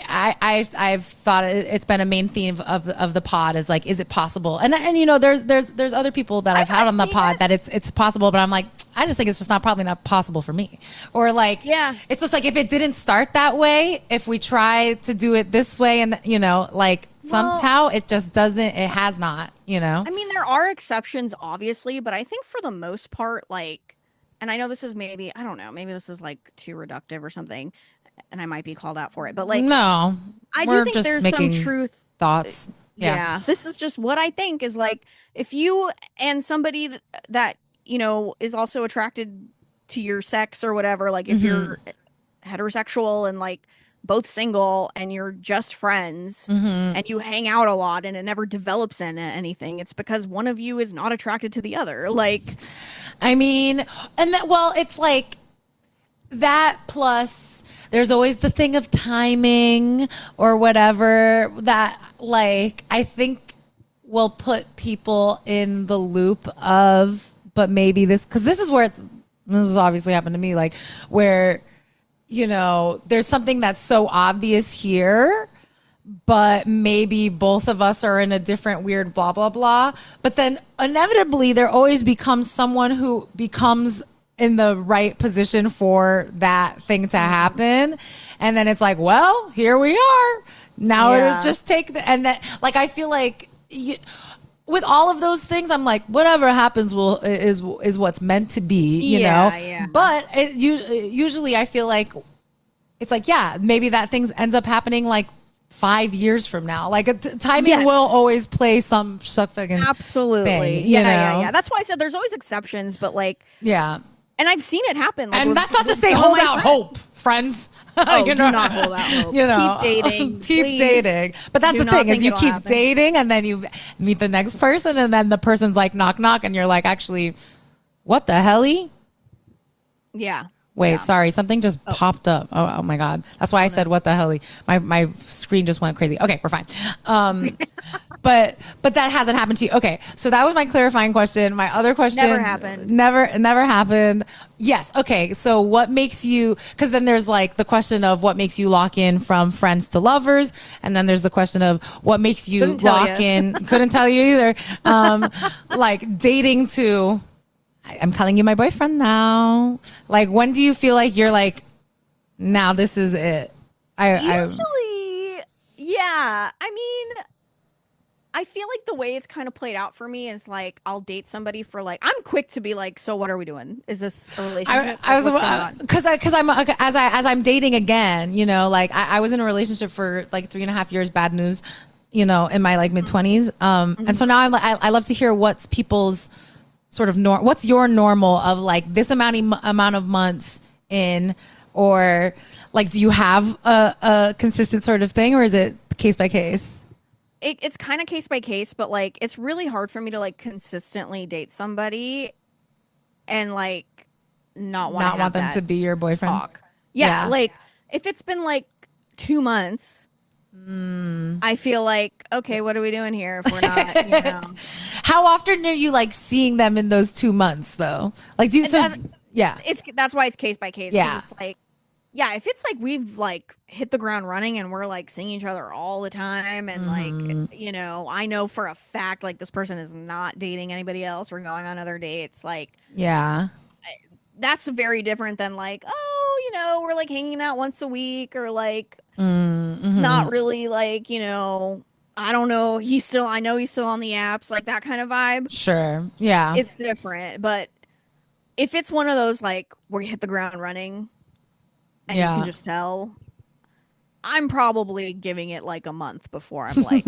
I've thought it's been a main theme of the pod is like, is it possible? And you know, there's other people that I've had on the pod that it's possible, but I'm like, I just think it's just probably not possible for me. Or like, it's just like, if it didn't start that way, if we try to do it this way, and you know, like somehow it just doesn't, it has not, you know? I mean, there are exceptions, obviously, but I think for the most part, like, and I know this is maybe, I don't know, maybe this is like too reductive or something, and I might be called out for it, but like, no, I do think there's some truth. Thoughts. Yeah. This is just what I think is like, if you and somebody that, you know, is also attracted to your sex or whatever, like if you're heterosexual and like both single and you're just friends and you hang out a lot and it never develops into anything, it's because one of you is not attracted to the other. Like, I mean, and that, well, it's like that plus there's always the thing of timing or whatever that, like, I think will put people in the loop of, but maybe this, because this is where this has obviously happened to me, like where, you know, there's something that's so obvious here, but maybe both of us are in a different weird blah, blah, blah. But then inevitably there always becomes someone who becomes in the right position for that thing to happen. And then it's like, well, here we are. Now it'll just take and that, like, I feel like with all of those things, I'm like, whatever happens is what's meant to be, you know? Yeah. But usually I feel like it's like, maybe that thing ends up happening like 5 years from now. Like timing will always play some fucking absolutely thing, yeah. That's why I said there's always exceptions, but like and I've seen it happen. Like, and that's not to say hold out hope, friends. Oh, you know? Do not hold out hope. You know, keep dating. Keep dating. But that's the thing is you keep dating and then you meet the next person and then the person's like knock knock and you're like, actually, what the helly? Yeah. Wait, sorry, something just popped up. Oh my God. That's why I said what the helly. My screen just went crazy. Okay, we're fine. But that hasn't happened to you. Okay, so that was my clarifying question. My other question never happened. Never happened. Yes. Okay. So what makes you? Because then there's like the question of what makes you lock in from friends to lovers, and then there's the question of what makes you lock in. Couldn't tell you either. Like dating to. I'm calling you my boyfriend now. Like, when do you feel like you're like, now this is it? Usually, yeah. I mean, I feel like the way it's kind of played out for me is like, I'll date somebody for like, I'm quick to be like, so what are we doing? Is this a relationship? I was, because I'm as I'm dating again, you know, like I was in a relationship for like 3.5 years, bad news, you know, in my like mid 20s. And so now I love to hear what's people's sort of what's your normal of like this amount of months in, or like, do you have a consistent sort of thing, or is it case by case? It's kind of case by case, but like, it's really hard for me to like consistently date somebody and like not want them to be your boyfriend. Talk. Yeah. Like if it's been like 2 months, I feel like, okay, what are we doing here if we're not, you know? How often are you like seeing them in those 2 months though? Like, that's why it's case by case. Yeah. It's like, if it's like we've like hit the ground running and we're like seeing each other all the time and like, you know, I know for a fact like this person is not dating anybody else or going on other dates. Like, that's very different than like, oh, you know, we're like hanging out once a week or like not really like, you know, I don't know. I know he's still on the apps, like that kind of vibe. Sure. Yeah. It's different. But if it's one of those like where you hit the ground running and you can just tell, I'm probably giving it like a month before I'm like,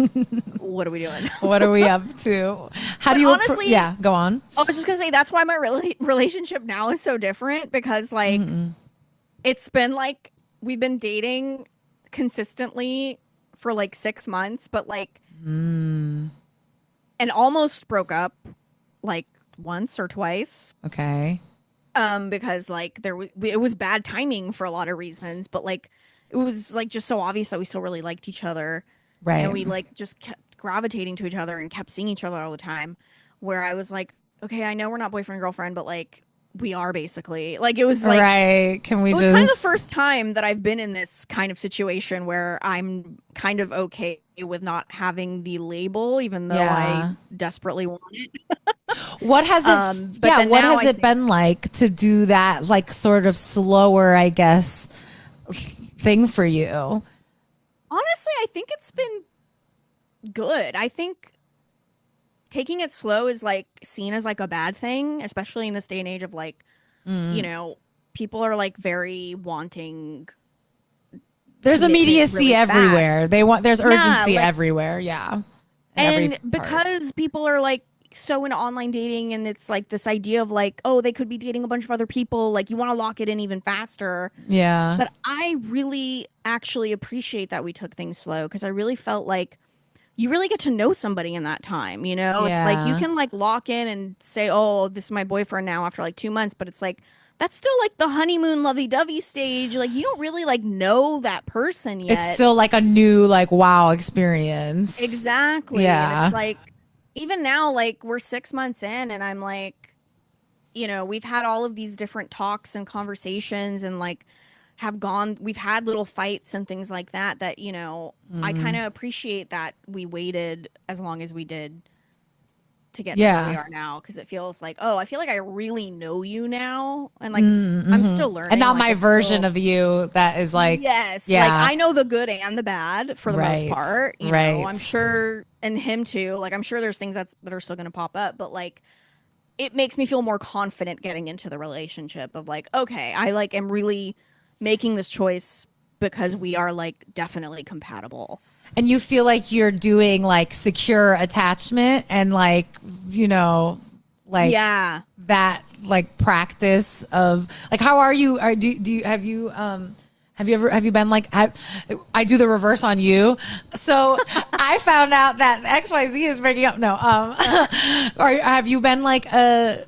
what are we doing? What are we up to? How do you honestly? Go on. I was just gonna say that's why my relationship now is so different, because like it's been like we've been dating consistently for like 6 months, but like and almost broke up like once or twice. Okay. Because like it was bad timing for a lot of reasons, but like it was like just so obvious that we still really liked each other. Right. And we like just kept gravitating to each other and kept seeing each other all the time, where I was like, okay, I know we're not boyfriend, girlfriend, but like we are basically like, it was like, right. Can we it was just kind of the first time that I've been in this kind of situation where I'm kind of okay with not having the label, even though I desperately want it. What has it But then what now has it been like to do that, like sort of slower, I guess, thing for you? Honestly, I think it's been good. I think taking it slow is like seen as like a bad thing, especially in this day and age of like, you know, people are like very wanting there's immediacy really everywhere. fast. They want there's urgency like, everywhere. Yeah. In every and part. because people are like so into online dating, and it's like this idea of like, oh, they could be dating a bunch of other people, like you want to lock it in even faster. Yeah. But I really actually appreciate that we took things slow, because I really felt like you really get to know somebody in that time, you know? It's like you can like lock in and say, oh, this is my boyfriend now after like 2 months, but it's like that's still like the honeymoon lovey-dovey stage. Like you don't really like know that person yet. It's still like a new like wow experience. Exactly. Yeah. And it's like even now, like we're 6 months in, and I'm like, you know, we've had all of these different talks and conversations, and like we've had little fights and things like that, that, you know, I kind of appreciate that we waited as long as we did to get to where we are now, because it feels like, oh, I feel like I really know you now, and like I'm still learning, and not like, my version of you that is like, yes, like I know the good and the bad for the most part, you know. I'm sure, and him too, like I'm sure there's things that are still going to pop up, but like it makes me feel more confident getting into the relationship of like, okay, I like am really making this choice because we are like definitely compatible. And you feel like you're doing like secure attachment and like, you know, like that like practice of like, how are you? Do you have you been like, I do the reverse on you. So I found out that XYZ is breaking up. No. Or have you been like a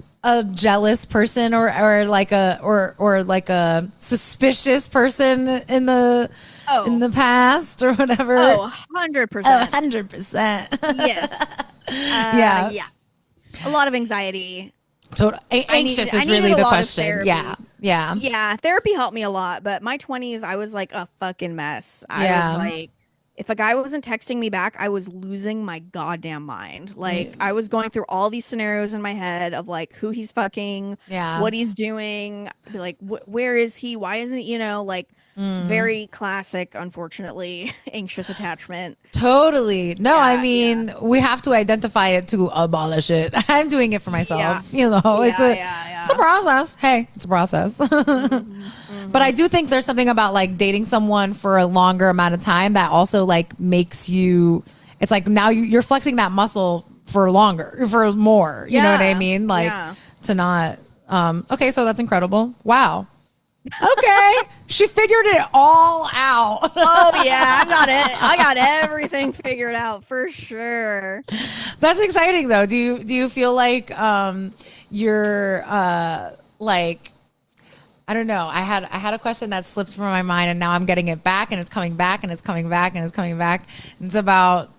jealous person or like a suspicious person in the past or whatever? 100%. 100%. Yeah. Yeah. A lot of anxiety. Anxious is really the question. Yeah. Therapy helped me a lot, but my 20s, I was like a fucking mess. I was like, if a guy wasn't texting me back, I was losing my goddamn mind. Like I was going through all these scenarios in my head of like who he's fucking, what he's doing. I'd be like, where is he? Why isn't he, you know, like very classic, unfortunately, anxious attachment. Totally. No, I mean, we have to identify it to abolish it. I'm doing it for myself. You know, it's a process. Hey, it's a process. But I do think there's something about like dating someone for a longer amount of time that also like makes you, it's like now you're flexing that muscle for longer, for more, you know what I mean? Like to not, okay. So that's incredible. Wow. Okay. She figured it all out. Oh yeah, I got everything figured out for sure. That's exciting though. Do you feel like you're like, I don't know. I had a question that slipped from my mind and now I'm getting it back and it's coming back and it's coming back and it's coming back. It's about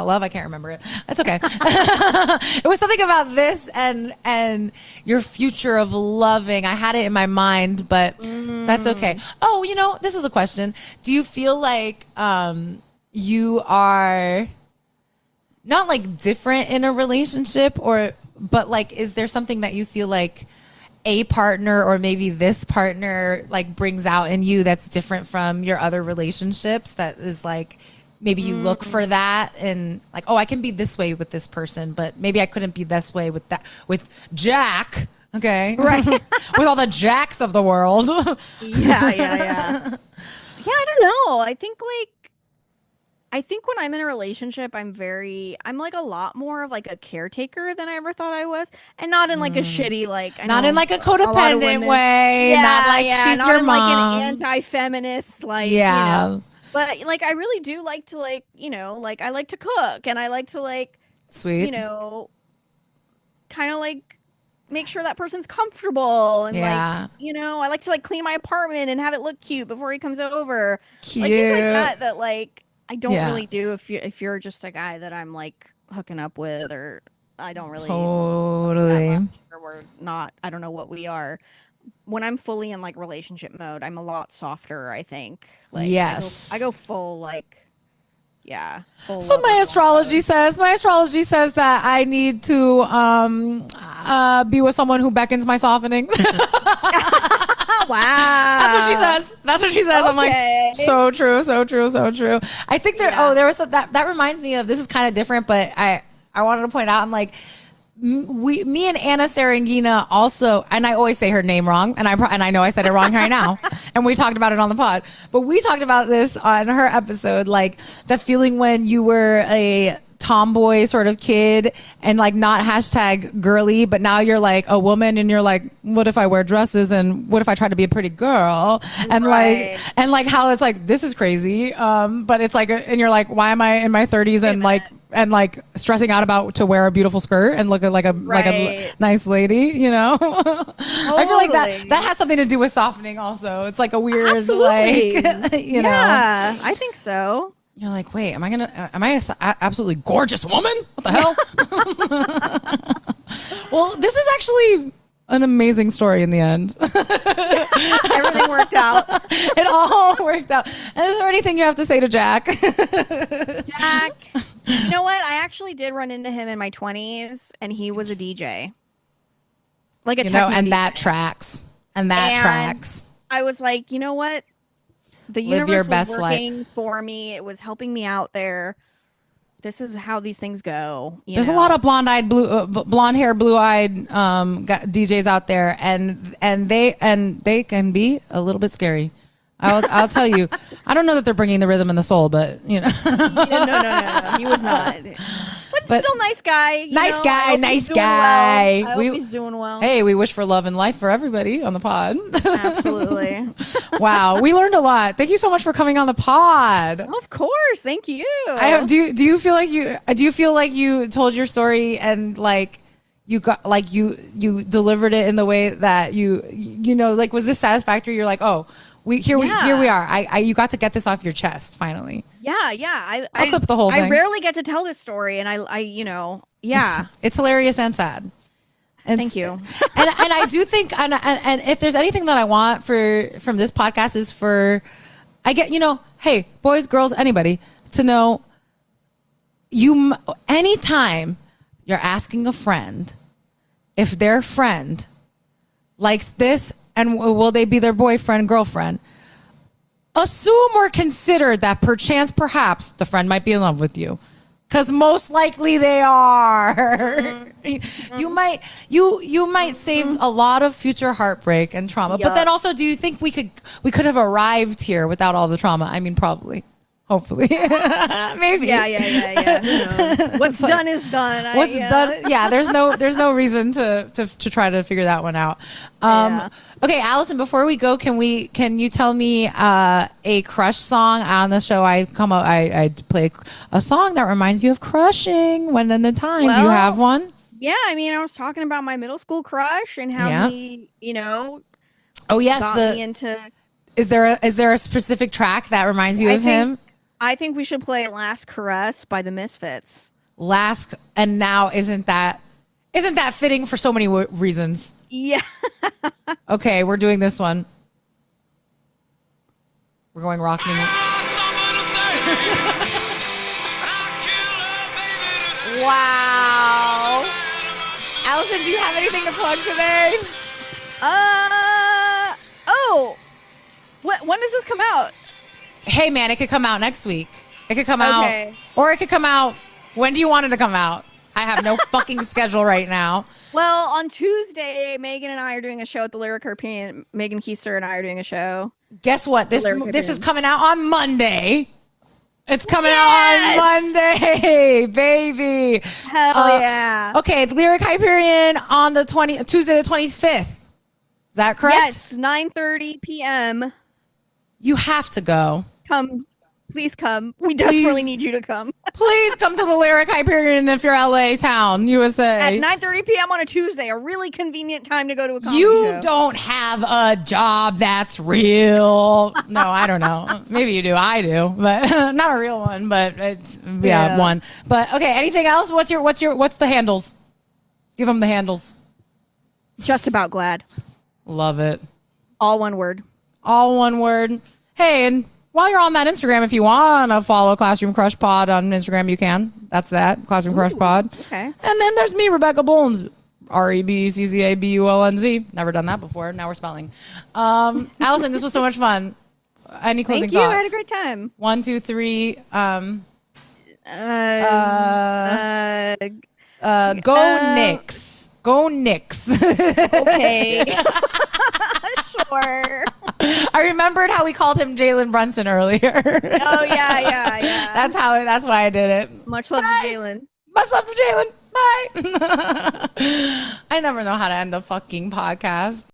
love. I can't remember it. That's okay. It was something about this and your future of loving. I had it in my mind, but that's okay. Oh, you know, this is a question. Do you feel like you are not like different in a relationship but like, is there something that you feel like a partner or maybe this partner like brings out in you that's different from your other relationships, that is like, maybe you look for that and like, oh, I can be this way with this person, but maybe I couldn't be this way with Jack. Okay. Right. With all the Jacks of the world. Yeah. Yeah, I don't know. I think when I'm in a relationship, I'm like a lot more of like a caretaker than I ever thought I was. And not in like a shitty, like, not in like a codependent way. Yeah, not like she's not your in mom. like an anti-feminist, like, you know. But like I really do like to like, you know, like I like to cook and I like to like, sweet, you know, kind of like make sure that person's comfortable and like, you know, I like to like clean my apartment and have it look cute before he comes over. Cute. Like things like that like I don't really do if you're just a guy that I'm like hooking up with, or I don't really totally we're not, I don't know what we are. When I'm fully in like relationship mode, I'm a lot softer, I think. Like, yes. I go full, like, yeah. That's what my astrology says. My astrology says that I need to be with someone who beckons my softening. Wow. That's what she says. That's what she says. Okay. I'm like, so true, so true, so true. I think there was that reminds me of, this is kind of different, but I wanted to point out, I'm like, me and Anna Sarangina also, and I always say her name wrong, and I know I said it wrong right now, and we talked about it on the pod, but we talked about this on her episode, like the feeling when you were a tomboy sort of kid and like not hashtag girly, but now you're like a woman and you're like, what if I wear dresses and what if I try to be a pretty girl? And like how it's like, this is crazy. But it's like, and you're like, why am I in my 30s and like stressing out about to wear a beautiful skirt and look like a nice lady, you know? I feel like that has something to do with softening also. It's like a weird, absolutely. like, you know? Yeah, I think so. You're like, wait, am I a absolutely gorgeous woman? What the hell? Well, this is actually an amazing story in the end. Everything worked out. It all worked out. And is there anything you have to say to Jack? Jack, you know what? I actually did run into him in my 20s, and he was a DJ. Like a techno and DJ. that tracks. And that tracks. I was like, you know what? The universe was working for me. It was helping me out there. This is how these things go. There's a lot of blonde hair, blue-eyed DJs out there, and they can be a little bit scary. I'll tell you. I don't know that they're bringing the rhythm and the soul, but you know. No. He was not. But still nice guy. Nice guy. I hope he's doing well. Hey, we wish for love and life for everybody on the pod. Absolutely. Wow, we learned a lot. Thank you so much for coming on the pod. Of course, thank you. Do you feel like you told your story and like you got like you delivered it in the way that you know, like, was this satisfactory? You're like, oh, here we are. You got to get this off your chest finally. Yeah. I'll clip the whole thing. I rarely get to tell this story, and I you know, yeah. It's hilarious and sad. Thank you. and I do think, and if there's anything that I want from this podcast is for, I get, you know, hey, boys, girls, anybody, to know anytime you're asking a friend if their friend likes this and will they be their boyfriend, girlfriend, assume or consider that perhaps the friend might be in love with you. Because most likely they are. You might save a lot of future heartbreak and trauma. Yep. But then also, do you think we could have arrived here without all the trauma? I mean, probably. Hopefully. Maybe. Yeah. Who knows? What's done is done. Done. Yeah, there's no reason to try to figure that one out. Okay, Allison, before we go, can you tell me a crush song on the show? I play a song that reminds you of crushing when in the time. Do you have one? Yeah, I mean, I was talking about my middle school crush and how he, you know, got me into. Is there a specific track that reminds you of him? I think we should play "Last Caress" by the Misfits. And now isn't that fitting for so many reasons? Yeah. Okay, we're doing this one. We're going rock music. Wow. Allison, do you have anything to plug today? When does this come out? Hey, man, it could come out next week. It could come out. Or it could come out. When do you want it to come out? I have no fucking schedule right now. Well, on Tuesday, Megan and I are doing a show at the Lyric European. Megan Keister and I are doing a show. Guess what? This is coming out on Monday. It's coming out on Monday, baby. Hell yeah. Okay, the Lyric Hyperion on Tuesday the 25th. Is that correct? Yes, 9:30 p.m. You have to go. Please come. We desperately need you to come. Please come to the Lyric Hyperion if you're LA town, USA. At 9:30 p.m. on a Tuesday, a really convenient time to go to a comedy show. You don't have a job that's real. No, I don't know. Maybe you do. I do, but not a real one. But it's one. But okay. Anything else? What's the handles? Give them the handles. Just about glad. Love it. All one word. All one word. Hey, and while you're on that Instagram, if you want to follow Classroom Crush Pod on Instagram, you can. That's that. Classroom Crush Pod. Okay. And then there's me, Rebecca Bones. REBCCABULNZ. Never done that before. Now we're spelling. Alison, this was so much fun. Any closing thoughts? I had a great time. 1, 2, 3. Go Knicks. Go Knicks. Okay. Sure. I remembered how we called him Jalen Brunson earlier. Oh yeah. That's why I did it. Much love to Jalen. Much love to Jalen. Bye. I never know how to end the fucking podcast.